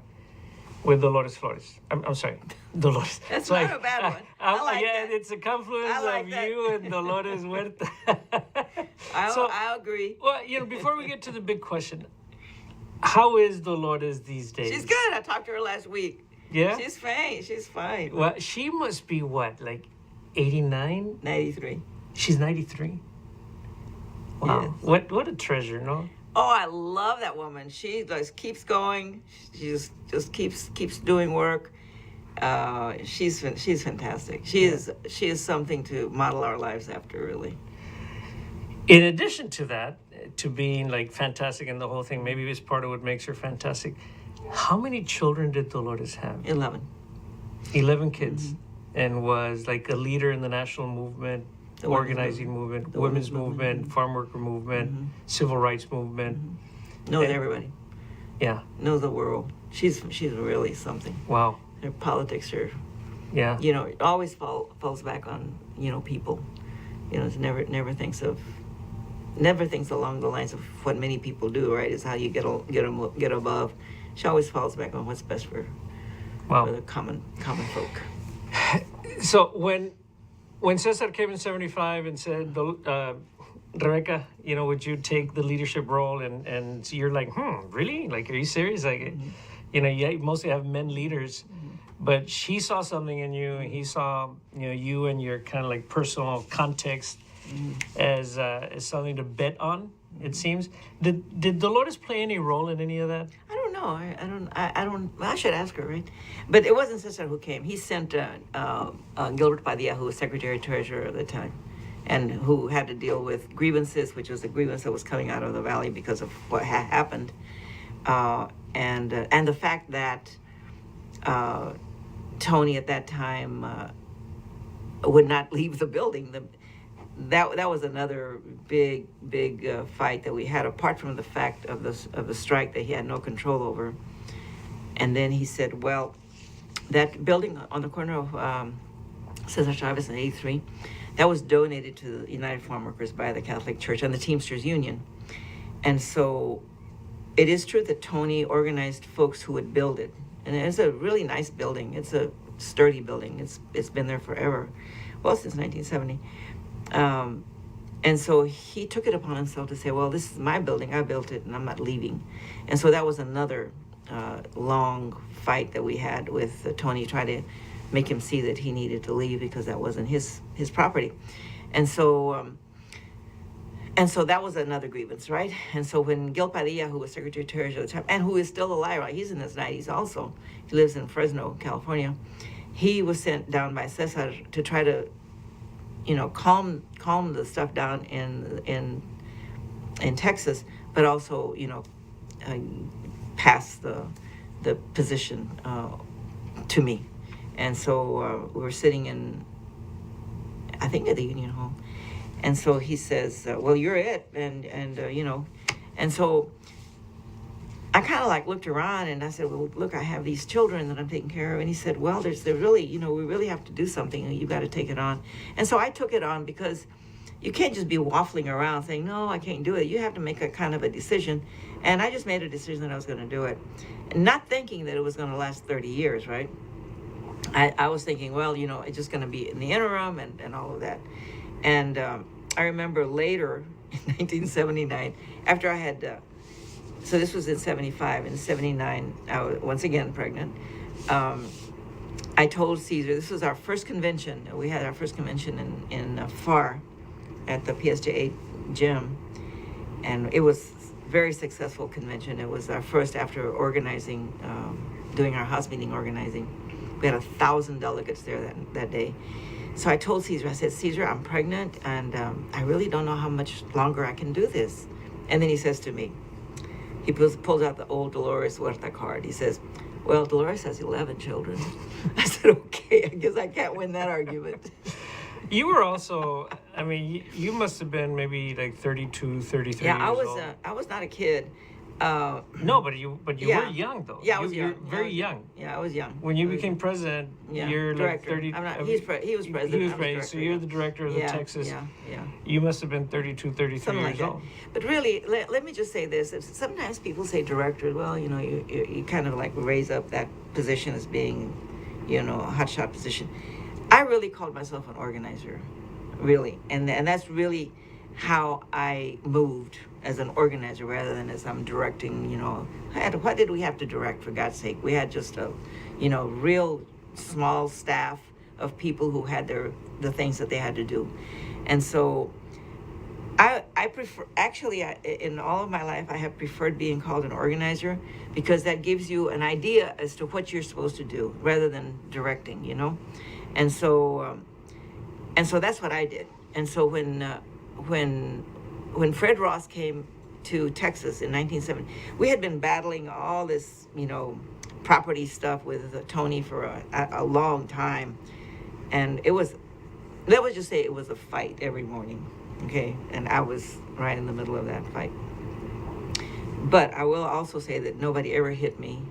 with Dolores Flores. I'm sorry, Dolores. That's not a bad one. I like yeah, that. it's a confluence I like of that. you and Dolores Huerta. I agree. Well, before we get to the big question, how is Dolores these days? She's good. I talked to her last week. Yeah? She's fine. She's fine. Well, she must be what, like 89? 93. She's 93? Wow. Yes. What a treasure, no? Oh, I love that woman. She just keeps going. She just keeps doing work. She's fantastic. She is something to model our lives after, really. In addition to that, to being like fantastic in the whole thing, maybe it's part of what makes her fantastic. How many children did Dolores have? 11. 11 kids. And was like a leader in the national movement, The organizing movement, women's movement, farm worker movement, civil rights movement. Knows everybody. Yeah. Knows the world. She's really something. Wow. Her politics are, Yeah. it always falls back on, people. It's never thinks along the lines of what many people do, right? Is how you get above. She always falls back on what's best for the common folk. So when Cesar came in 75 and said, Rebecca, would you take the leadership role? And so you're like, really? Like, are you serious? Like, you mostly have men leaders, but she saw something in you, and he saw, you and your kind of like personal context as something to bet on. It seems. Did Dolores play any role in any of that? I don't know. I don't. I should ask her, right? But it wasn't Cesar who came. He sent Gilbert Padilla, who was Secretary Treasurer at the time, and who had to deal with grievances, which was a grievance that was coming out of the valley because of what had happened, and the fact that Tony at that time would not leave the building. That was another big fight that we had, apart from the fact of the strike that he had no control over. And then he said, well, that building on the corner of Cesar Chavez and 83, that was donated to the United Farm Workers by the Catholic Church and the Teamsters Union. And so it is true that Tony organized folks who would build it. And it's a really nice building. It's a sturdy building. It's been there forever. Well, since 1970. And so he took it upon himself to say, well, this is my building. I built it, and I'm not leaving. And so that was another long fight that we had with Tony, trying to make him see that he needed to leave because that wasn't his property. And so that was another grievance, right? And so when Gil Padilla, who was Secretary of Treasury at the time, and who is still alive, right? He's in his 90s also. He lives in Fresno, California. He was sent down by Cesar to try to calm the stuff down in Texas, but also, pass the position to me. And so we were sitting in, I think, at the Union Hall. And so he says, well, you're it. And so I kind of like looked around and I said, well, look, I have these children that I'm taking care of. And he said, well, they're really, we really have to do something, and you've got to take it on. And so I took it on, because you can't just be waffling around saying, no, I can't do it. You have to make a kind of a decision. And I just made a decision that I was going to do it, and not thinking that it was going to last 30 years, right? I was thinking, well, it's just going to be in the interim and all of that. And I remember later in 1979, after I had... So this was in 75. In 79, I was once again pregnant. I told Caesar, this was our first convention. We had our first convention in FAR at the PSJ8 gym. And it was a very successful convention. It was our first after organizing, doing our house meeting organizing. We had 1,000 delegates there that day. So I told Caesar, I said, Caesar, I'm pregnant, and I really don't know how much longer I can do this. And then he says to me, he pulls out the old Dolores Huerta card. He says, well, Dolores has 11 children. I said, okay, I guess I can't win that argument. You were also, you must have been maybe like 32, 33 years old. I was not a kid. No, but you Yeah. were young though. Yeah, I was You're young. Yeah, I very was young. Yeah, I was young. When you I was became young. president, Yeah, you're like director. 30. I'm not. He was president. He was I was president. So director, you're yeah. the director of the Texas. Yeah. You must have been 32, 33 Something years like that. old. But really, let me just say this: sometimes people say director. Well, you kind of like raise up that position as being, a hotshot position. I really called myself an organizer, really, and that's really how I moved as an organizer rather than as I'm directing. What did we have to direct, for God's sake? We had just a, real small staff of people who had the things that they had to do, and so I prefer, actually, in all of my life, I have preferred being called an organizer because that gives you an idea as to what you're supposed to do rather than directing, and so that's what I did. And so when Fred Ross came to Texas in 1970, we had been battling all this, property stuff with Tony for a long time, and let's just say it was a fight every morning. Okay, and I was right in the middle of that fight. But I will also say that nobody ever hit me.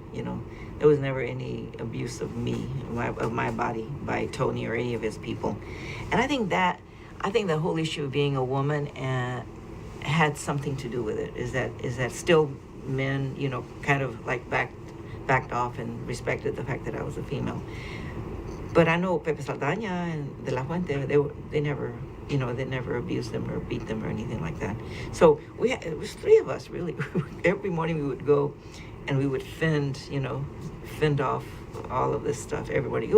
There was never any abuse of me, of my body, by Tony or any of his people. And I think the whole issue of being a woman had something to do with it. Is that still men, kind of like backed off and respected the fact that I was a female. But I know Pepe Saldaña and De La Fuente, they never. They never abused them or beat them or anything like that. So it was three of us, really. Every morning we would go and we would fend off all of this stuff every morning.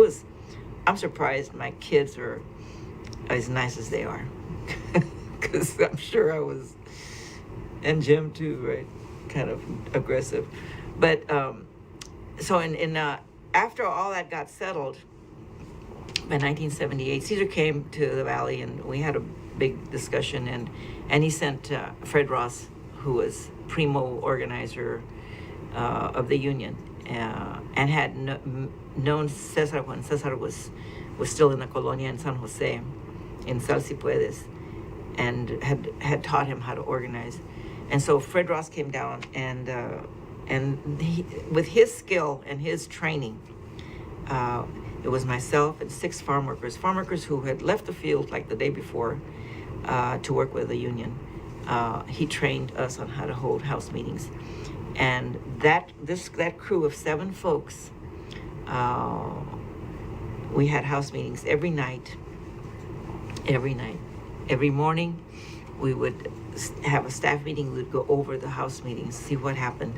I'm surprised my kids are as nice as they are. Because I'm sure I was, and Jim too, right? Kind of aggressive. But, so after all that got settled, by 1978, Caesar came to the Valley, and we had a big discussion, and he sent Fred Ross, who was primo organizer of the union, and had known Cesar when Cesar was still in the colonia in San Jose, in Sal Si Puedes, and had taught him how to organize. And so Fred Ross came down, and he, with his skill and his training, it was myself and 6 farm workers who had left the field like the day before to work with the union. He trained us on how to hold house meetings. And that crew of 7 folks, we had house meetings every night. Every morning, we would have a staff meeting. We'd go over the house meetings, see what happened.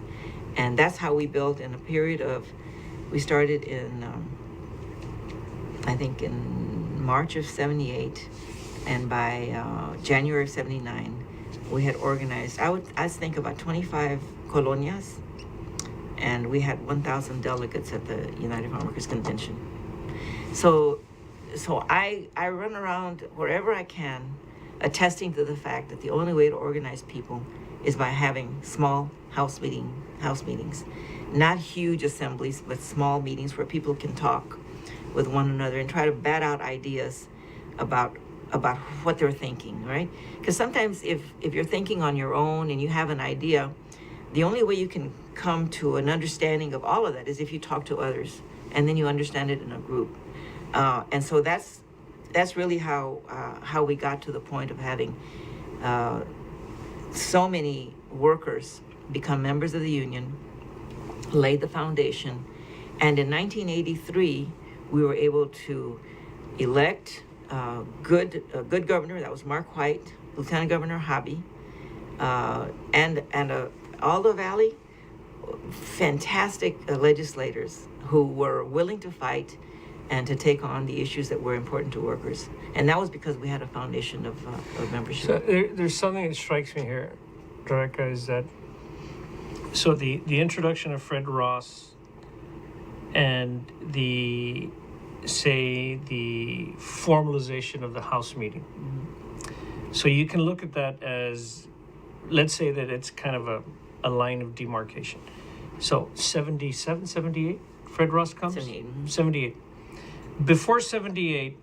And that's how we built in a period of, we started in, I think in March of 78, and by January of 79, we had organized, I think about 25 colonias, and we had 1,000 delegates at the United Farm Workers Convention. So I run around wherever I can, attesting to the fact that the only way to organize people is by having small house meetings, not huge assemblies, but small meetings where people can talk with one another and try to bat out ideas about what they're thinking, right? Because sometimes if you're thinking on your own and you have an idea, the only way you can come to an understanding of all of that is if you talk to others, and then you understand it in a group. And so that's really how we got to the point of having so many workers become members of the union, laid the foundation, and in 1983 we were able to elect a good governor. That was Mark White, Lieutenant Governor Hobby, and all the Valley, fantastic legislators who were willing to fight and to take on the issues that were important to workers. And that was because we had a foundation of membership. So there's something that strikes me here, Rebecca, is that so the introduction of Fred Ross and the formalization of the House meeting. Mm-hmm. So you can look at that as, let's say that it's kind of a line of demarcation. So 77, 78, Fred Ross comes? 78. Mm-hmm. 78. Before 78,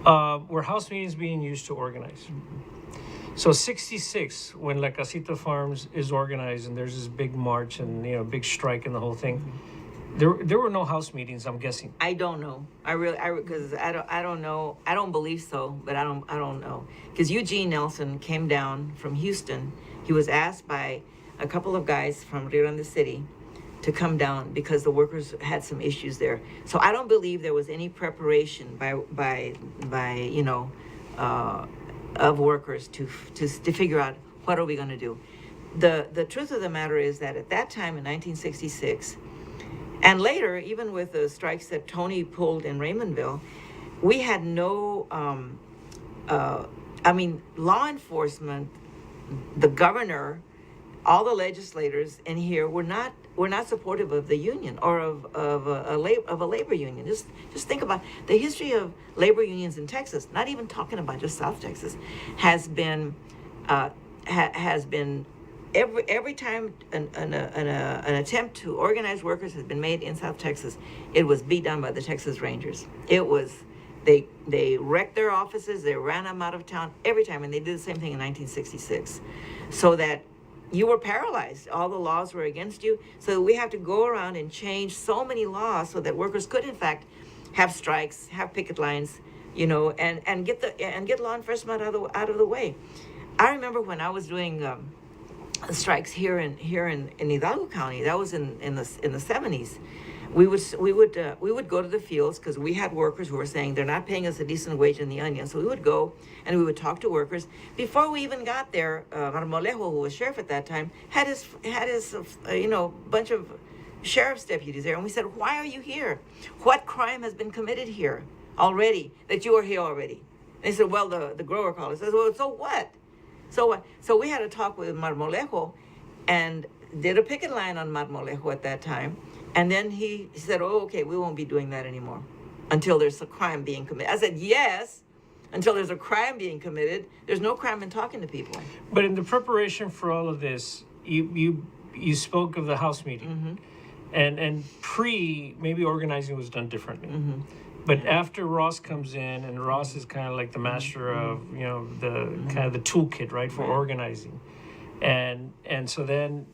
were House meetings being used to organize? Mm-hmm. So 66, when La Casita Farms is organized and there's this big march and, big strike and the whole thing, there were no house meetings, I'm guessing. I don't know. Because I don't know. I don't believe so, but I don't know. Because Eugene Nelson came down from Houston. He was asked by a couple of guys from Rio Grande City to come down because the workers had some issues there. So I don't believe there was any preparation by of workers to figure out what are we going to do. The truth of the matter is that at that time in 1966, and later, even with the strikes that Tony pulled in Raymondville, we had no, law enforcement, the governor, all the legislators in here were not supportive of the union or of a labor union. Just think about the history of labor unions in Texas. Not even talking about just South Texas, has been every time an attempt to organize workers has been made in South Texas, it was beat down by the Texas Rangers. It was they wrecked their offices, they ran them out of town every time, and they did the same thing in 1966, so that you were paralyzed. All the laws were against you. So we have to go around and change so many laws so that workers could, in fact, have strikes, have picket lines, and get law enforcement out of the way. I remember when I was doing strikes here in Hidalgo County. That was in the 70s. We would go to the fields because we had workers who were saying they're not paying us a decent wage in the onion. So we would go and we would talk to workers. Before we even got there, Marmolejo, who was sheriff at that time, had his bunch of sheriff's deputies there, and we said, "Why are you here? What crime has been committed here already that you are here already?" And they said, "Well, the grower called us." I said, "Well, so what?" So we had a talk with Marmolejo and did a picket line on Marmolejo at that time. And then he said, "Oh, okay, we won't be doing that anymore until there's a crime being committed." I said, "Yes, until there's a crime being committed. There's no crime in talking to people." But in the preparation for all of this, you spoke of the House meeting. And maybe organizing was done differently. But after Ross comes in, and Ross is kind of like the master of, the kind of the toolkit, right, for organizing. And so then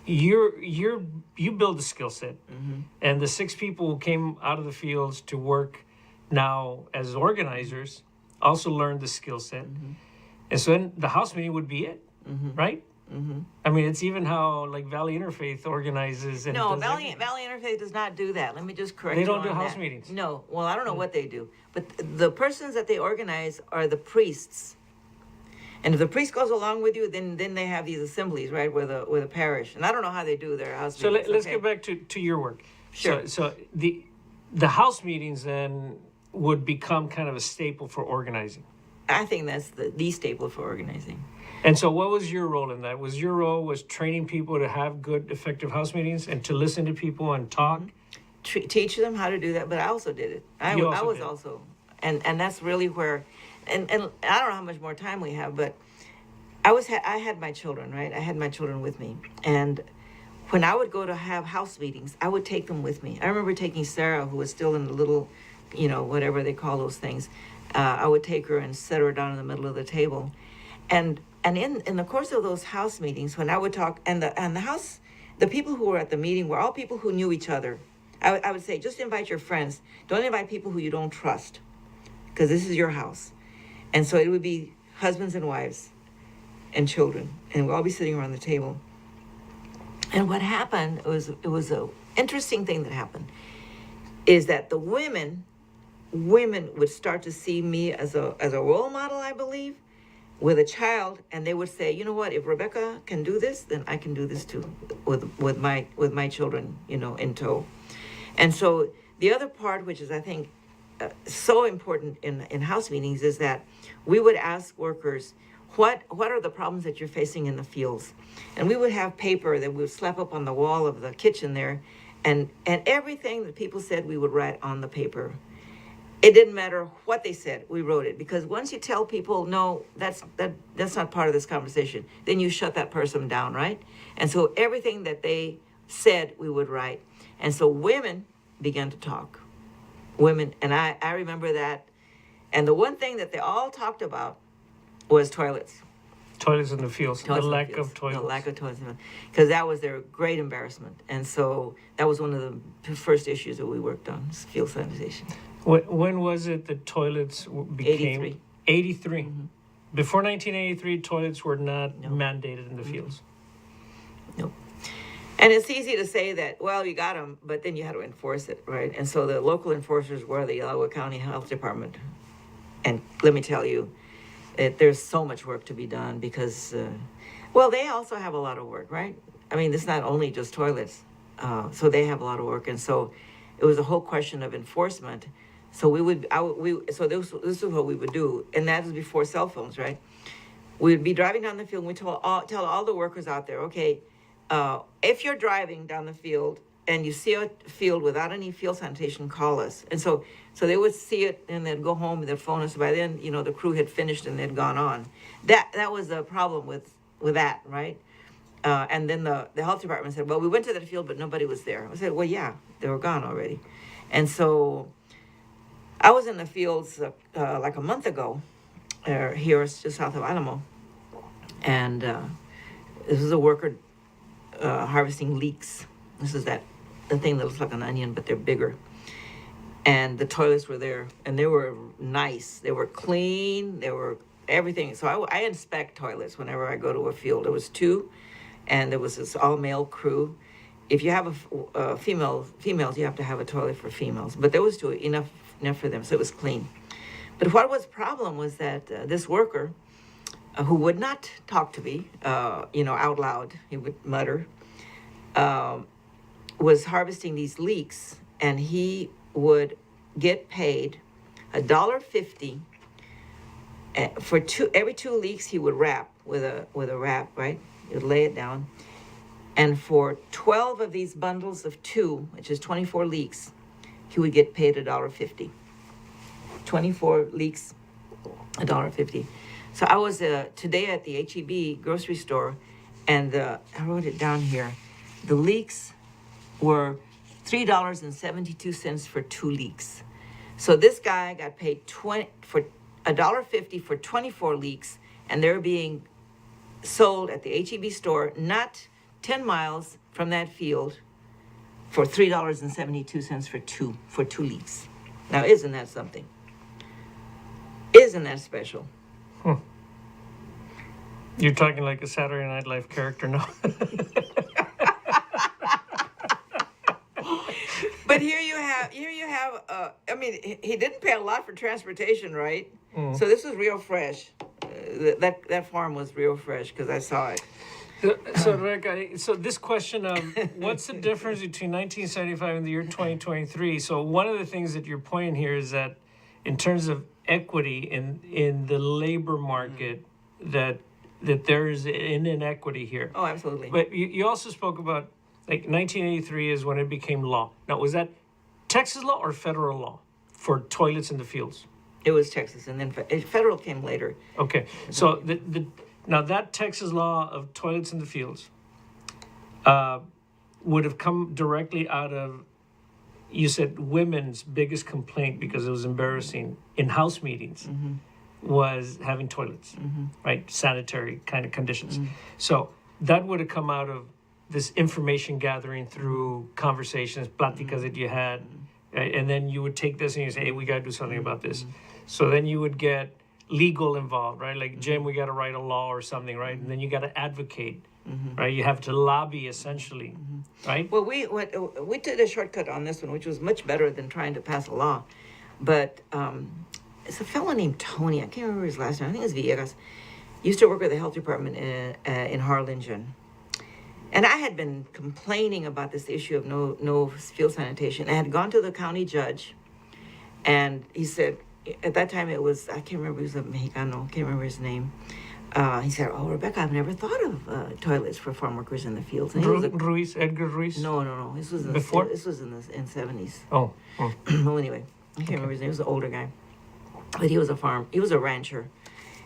you build a skill set. And the 6 people who came out of the fields to work now as organizers also learned the skill set. And so then the House meeting would be it, right? I mean, it's even how like Valley Interfaith organizes. And no, Valley Interfaith does not do that. Let me just correct you. They don't do on house that. meetings. No, well, I don't know what they do, but the persons that they organize are the priests. And if the priest goes along with you, then they have these assemblies, right, with a parish. And I don't know how they do their house meetings. So let's get back to your work. Sure. So the house meetings then would become kind of a staple for organizing. I think that's the staple for organizing. And so what was your role in that? Was your role was training people to have good, effective house meetings and to listen to people and talk? Teach them how to do that, but I also did it. I was also, and that's really where, and I don't know how much more time we have, but I had my children, right? I had my children with me, and when I would go to have house meetings, I would take them with me. I remember taking Sarah, who was still in the little, whatever they call those things. I would take her and set her down in the middle of the table, and in the course of those house meetings, when I would talk, and the people who were at the meeting were all people who knew each other. I would say, just invite your friends. Don't invite people who you don't trust, because this is your house. And so it would be husbands and wives and children, and we'd all be sitting around the table. And what happened, it was an interesting thing that happened, is that the women would start to see me as a role model, I believe, with a child, and they would say, "You know what, if Rebecca can do this, then I can do this too, with my children, in tow." And so the other part, which is I think so important in house meetings, is that we would ask workers, what are the problems that you're facing in the fields? And we would have paper that we would slap up on the wall of the kitchen there, and everything that people said we would write on the paper. It didn't matter what they said, we wrote it, because once you tell people, no, that's not part of this conversation, then you shut that person down, right? And so everything that they said, we would write. And so women began to talk. Women, and I remember that. And the one thing that they all talked about was toilets. Toilets in the fields. The lack of toilets. The lack of toilets. Because that was their great embarrassment. And so that was one of the first issues that we worked on, field sanitation. When was it that toilets became... 83. 83. Mm-hmm. Before 1983, toilets were not mandated in the fields. Nope. And it's easy to say that, well, you got them, but then you had to enforce it, right? And so the local enforcers were the Iowa County Health Department. And let me tell you, there's so much work to be done because, well, they also have a lot of work, right? I mean, it's not only just toilets. So they have a lot of work. And so it was a whole question of enforcement. So so this is what we would do. And that was before cell phones, right? We'd be driving down the field and we tell all the workers out there, okay, if you're driving down the field and you see a field without any field sanitation, call us. And so they would see it and they'd go home and they'd phone us. By then, the crew had finished and they'd gone on. That was the problem with that, right? And then the health department said, well, we went to that field, but nobody was there. I said, well, yeah, they were gone already. And so I was in the fields like a month ago here just south of Alamo. And this was a worker harvesting leeks. This is the thing that looks like an onion, but they're bigger. And the toilets were there, and they were nice. They were clean. They were everything. So I inspect toilets whenever I go to a field. There was 2, and there was this all-male crew. If you have females, you have to have a toilet for females. But there was 2, enough for them, so it was clean. But what was the problem was that this worker, who would not talk to me, out loud, he would mutter, was harvesting these leeks, and he would get paid $1.50 for every 2 leeks. He would wrap with a wrap, right? He would lay it down, and for 12 of these bundles of 2, which is 24 leeks, he would get paid $1.50. 24 leeks, $1.50. So I was today at the H-E-B grocery store, and I wrote it down here. The leeks were $3.72 for 2 leeks. So this guy got paid for $1.50 for 24 leeks, and they're being sold at the H-E-B store, not 10 miles from that field, for $3.72 for 2 leeks. Now, isn't that something? Isn't that special? You're talking like a Saturday Night Live character now. But here you have. I mean, he didn't pay a lot for transportation, right? Mm. So this was real fresh. That farm was real fresh because I saw it. So, Rebecca, so this question of what's the difference between 1975 and the year 2023? So one of the things that you're pointing here is that in terms of equity in the labor market, that there is an inequity here. Oh, absolutely. But you also spoke about, like, 1983 is when it became law. Now, was that Texas law or federal law for toilets in the fields? It was Texas, and then federal came later. Okay, so now that Texas law of toilets in the fields would have come directly out of, you said, women's biggest complaint, because it was embarrassing in house meetings, was having toilets, right? Sanitary kind of conditions. So that would have come out of this information gathering through conversations, pláticas that you had, right? And then you would take this and you say, hey, we got to do something about this. So then you would get legal involved, right? Like, Jim, we got to write a law or something, right? And then you got to advocate, right? You have to lobby, essentially, right? Well, we did a shortcut on this one, which was much better than trying to pass a law. But it's a fellow named Tony. I can't remember his last name. I think it was Villegas. Used to work with the health department in Harlingen. And I had been complaining about this issue of no field sanitation. I had gone to the county judge, and he said, at that time it was, I can't remember, he was a Mexicano, I can't remember his name. He said, oh, Rebecca, I've never thought of toilets for farm workers in the fields. And Edgar Ruiz? No. This was in the 70s. Oh. Well, anyway, I can't remember his name. He was an older guy. But he was a rancher.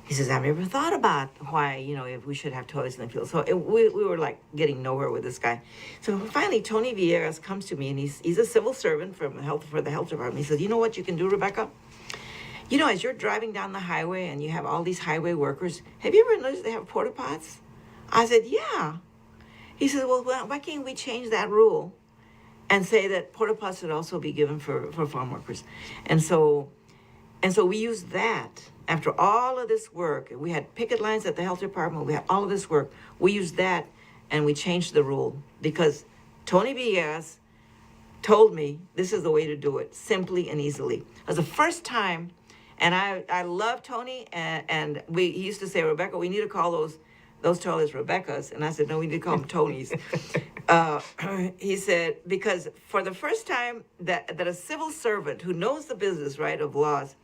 He says, I've never thought about why, if we should have toilets in the field. So we were like getting nowhere with this guy. So finally, Tony Villegas comes to me, and he's a civil servant for the health department. He says, you know what you can do, Rebecca? You know, as you're driving down the highway and you have all these highway workers, have you ever noticed they have porta pots? I said, yeah. He said, well, why can't we change that rule and say that porta pots should also be given for farm workers? And so we used that. After all of this work, we had picket lines at the health department, we had all of this work. We used that and we changed the rule because Tony Villegas told me this is the way to do it, simply and easily. It was the first time, and I love Tony, and he used to say, Rebecca, we need to call those toilets Rebecca's. And I said, no, we need to call them Tony's. He said, because for the first time that a civil servant who knows the business, right, of laws,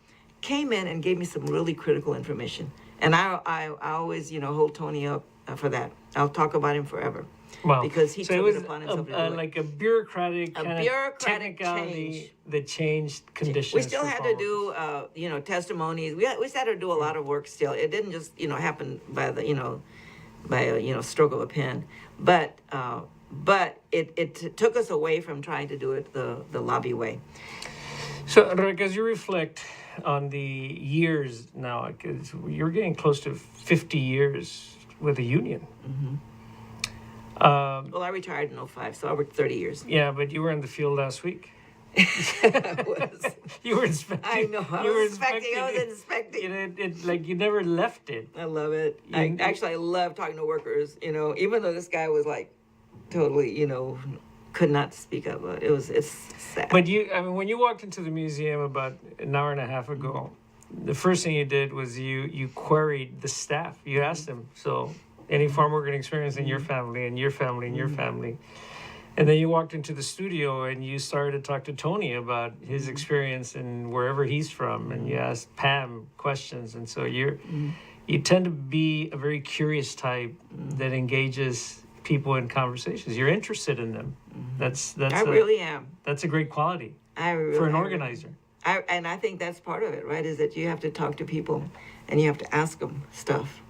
came in and gave me some really critical information. And I always, hold Tony up for that. I'll talk about him forever. Wow. Because he took it upon himself to do it. Like a bureaucratic kind of technicality change that changed conditions. We still had to do, testimonies. We still had to do a lot of work still. It didn't just, happen by a stroke of a pen. But it took us away from trying to do it the lobby way. So, Rick, as you reflect on the years now, because you're getting close to 50 years with the union. Mm-hmm. Well, I retired in 2005, so I worked 30 years. Yeah, but you were in the field last week. I was. You were inspecting. I know. I was inspecting. You never left it. I love it. I love talking to workers. Even though this guy was like totally, could not speak up. But it's sad. But when you walked into the museum about an hour and a half ago, the first thing you did was you queried the staff. You asked them, so any farm working experience in your family and your family and your family. And then you walked into the studio and you started to talk to Tony about his experience and wherever he's from. And you asked Pam questions. And so you tend to be a very curious type that engages people in conversations. You're interested in them. I really am. That's a great quality for an organizer. And I think that's part of it, right? Is that you have to talk to people and you have to ask them stuff.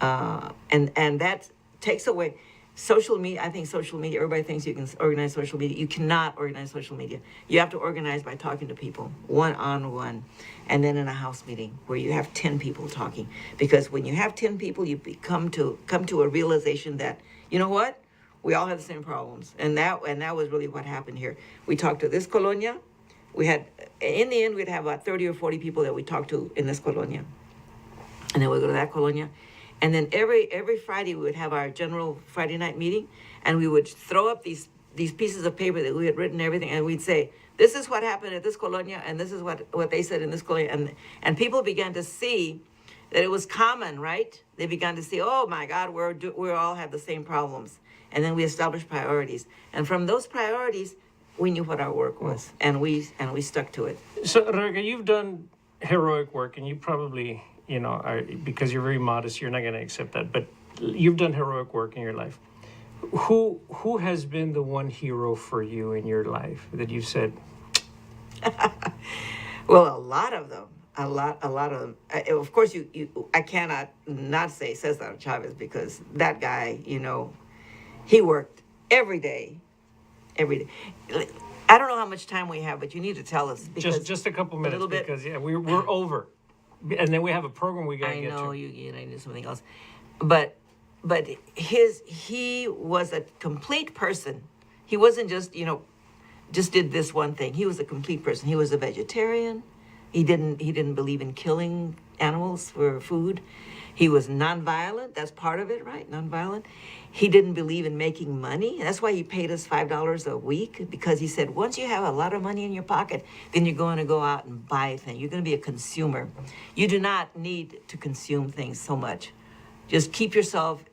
And that takes away social media. I think social media, everybody thinks you can organize social media. You cannot organize social media. You have to organize by talking to people one-on-one, and then in a house meeting where you have 10 people talking. Because when you have 10 people, you come to a realization that, you know what? We all have the same problems. And that was really what happened here. We talked to this colonia. In the end, we'd have about 30 or 40 people that we talked to in this colonia. And then we'd go to that colonia. And then every Friday, we would have our general Friday night meeting, and we would throw up these pieces of paper that we had written everything, and we'd say, this is what happened at this colonia, and this is what they said in this colonia. And people began to see that it was common, right? They began to see, oh my God, we all have the same problems. And then we established priorities. And from those priorities, we knew what our work was, and we stuck to it. So, Rebecca, you've done heroic work, and you probably, because you're very modest, you're not going to accept that. But you've done heroic work in your life. Who has been the one hero for you in your life that you've said? Well, a lot of them. A lot of them. Of course, I cannot not say Cesar Chavez, because that guy, he worked every day. I don't know how much time we have, but you need to tell us. Just a couple minutes, little bit. because we're over, and then we have a program we got to get to. I know you need something else, but he was a complete person. He wasn't just did this one thing. He was a complete person. He was a vegetarian. He didn't believe in killing animals for food. He was nonviolent. That's part of it, right? Nonviolent. He didn't believe in making money. That's why he paid us $5 a week, because he said, once you have a lot of money in your pocket, then you're going to go out and buy things. You're going to be a consumer. You do not need to consume things so much. Just keep yourself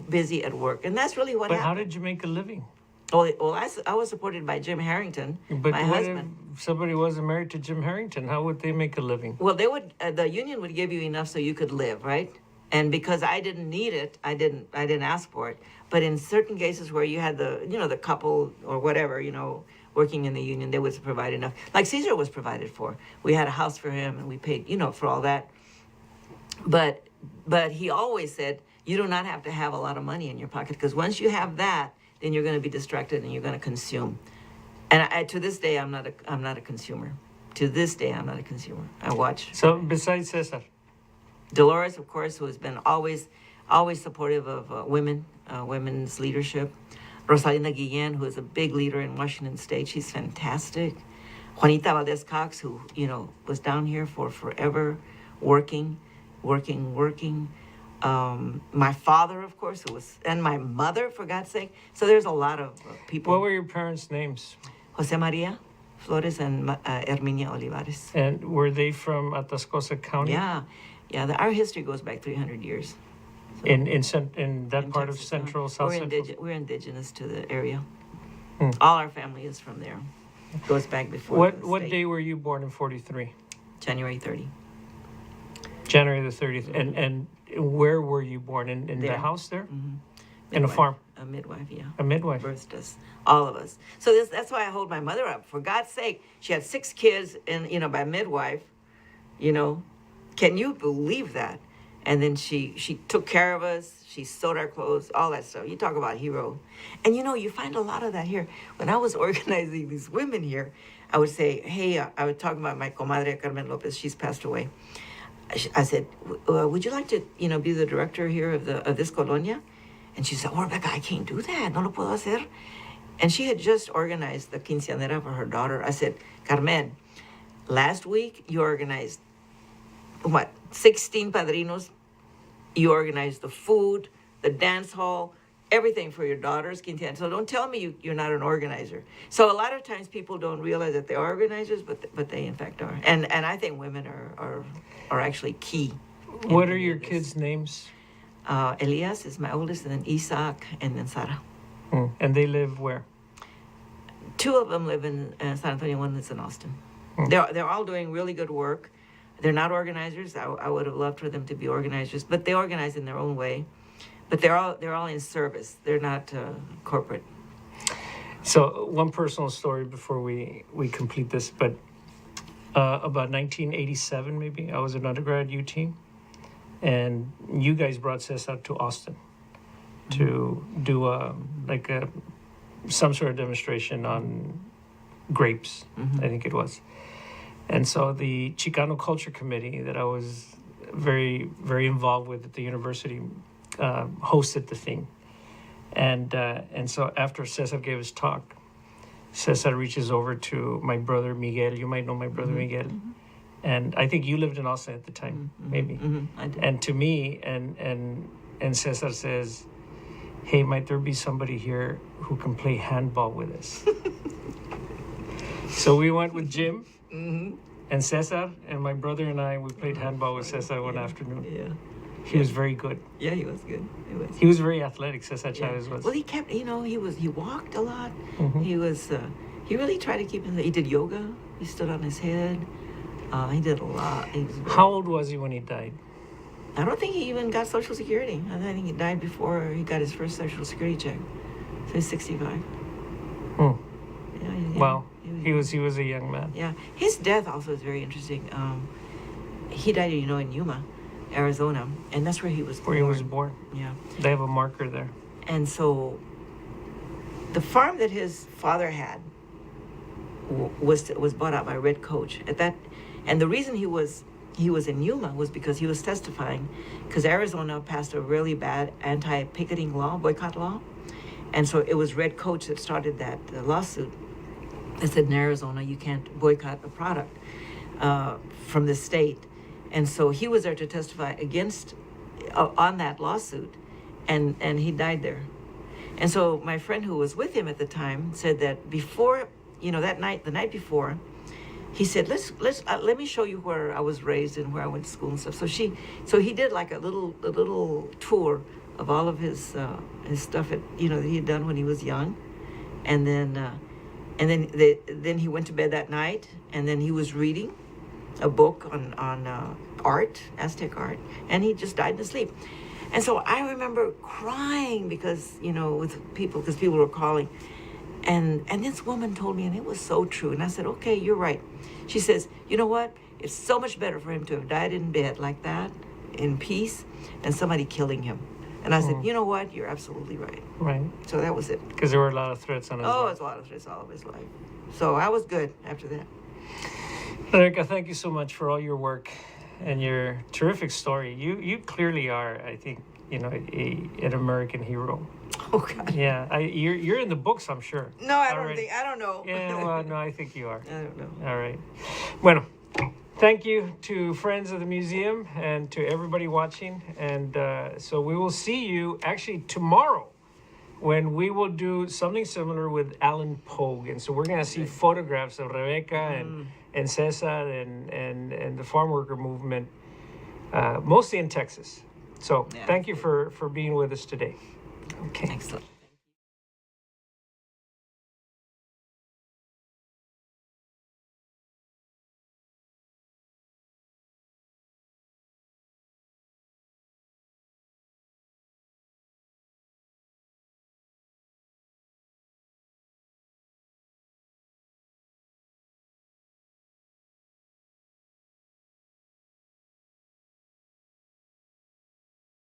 busy at work. And that's really what happened. But how did you make a living? Well, I was supported by Jim Harrington, my husband. If somebody wasn't married to Jim Harrington, how would they make a living? Well, they would. The union would give you enough so you could live, right? And because I didn't need it, I didn't ask for it. But in certain cases where you had the couple or whatever, working in the union, they would provide enough. Like Caesar was provided for. We had a house for him, and we paid, for all that. But he always said, you do not have to have a lot of money in your pocket, because once you have that, then you're going to be distracted and you're going to consume. And to this day, I'm not a consumer. to this day, I'm not a consumer. I watch. So besides Cesar, Dolores, of course, who has been always supportive of women's leadership. Rosalinda Guillen, who is a big leader in Washington State, she's fantastic. Juanita Valdez Cox, who was down here for forever, working. My father, of course, and my mother, for God's sake. So there's a lot of people. what were your parents' names? Jose Maria Flores and Herminia Olivares. And were they from Atascosa County? Yeah. Our history goes back 300 years. So In that in part Texas, of Central, South Central? We're indigenous to the area. Hmm. All our family is from there. It goes back before. What day were you born in 43? January 30. January the 30th. And where were you born? In the There. house there? Mm-hmm. In a farm? A midwife, yeah. A midwife? Birthed us, all of us. So that's why I hold my mother up. For God's sake, she had 6 kids, and by midwife. Can you believe that? And then she took care of us. She sewed our clothes, all that stuff. You talk about hero. And you find a lot of that here. When I was organizing these women here, I would say, hey, I would talk about my comadre Carmen Lopez. She's passed away. I said, would you like to, be the director here of this colonia? And she said, oh, Rebecca, I can't do that. No lo puedo hacer. And she had just organized the quinceañera for her daughter. I said, Carmen, last week you organized, 16 padrinos. You organized the food, the dance hall, everything for your daughter's quinceañera. So don't tell me you're not an organizer. So a lot of times people don't realize that they're organizers, but they in fact are. And I think women are actually key. What are your kids' names? Elias is my oldest, and then Isaac, and then Sarah. And they live where? 2 of them live in San Antonio. One lives in Austin. They're all doing really good work. They're not organizers. I would have loved for them to be organizers, but they organize in their own way. But they're all in service. They're not corporate. So one personal story before we complete this, but about 1987 maybe, I was an undergrad UT, and you guys brought Cesar to Austin to do some sort of demonstration on grapes, I think it was. And so the Chicano Culture Committee that I was very, very involved with at the university hosted the thing. And so after Cesar gave his talk, Cesar reaches over to my brother Miguel. You might know my brother Miguel. And I think you lived in Austin at the time, maybe. I did. And to me, and Cesar says, hey, might there be somebody here who can play handball with us? So we went with Jim and Cesar, and my brother and I, we played handball with Cesar one afternoon. Yeah. He was very good. Yeah, he was good. He was very athletic, Cesar Chavez was. Well, he kept, he walked a lot. He was, he really tried to keep, he did yoga. He stood on his head. He did a lot. How old was he when he died? I don't think he even got Social Security. I think he died before he got his first Social Security check. So he's 65. Hmm. Yeah, Wow. He was a young man. Yeah. His death also is very interesting. He died, in Yuma, Arizona, and that's where he was born. Where he was born. Yeah. They have a marker there. And so the farm that his father had was bought out by Red Coach at that, and the reason he was in Yuma was because he was testifying, because Arizona passed a really bad anti-picketing law, boycott law, and so it was Red Coach that started that lawsuit that said in Arizona you can't boycott a product from the state, and so he was there to testify against on that lawsuit, and he died there. And so my friend who was with him at the time said that before, that night, the night before, he said, let me show you where I was raised and where I went to school and stuff. So he did like a little tour of all of his stuff that he had done when he was young, and then he went to bed that night, and then he was reading a book on art, Aztec art, and he just died in his sleep. And so I remember crying because because people were calling. And this woman told me, and it was so true. And I said, okay, you're right. She says, you know what? It's so much better for him to have died in bed like that, in peace, than somebody killing him. And I said, you know what? You're absolutely right. Right. So that was it. Because there were a lot of threats on his life. Oh, it's a lot of threats all of his life. So I was good after that. Erica, thank you so much for all your work and your terrific story. You clearly are, I think, an American hero. Oh God. Yeah, you're in the books, I'm sure. No, I don't Already. think. I don't know. Yeah, well, no, I think you are. I don't know. All right. Bueno, thank you to friends of the museum and to everybody watching. And so we will see you actually tomorrow when we will do something similar with Alan Pogue. And so we're going to see photographs of Rebecca and Cesar and the farm worker movement, mostly in Texas. So thank you for being with us today. Okay. Excellent.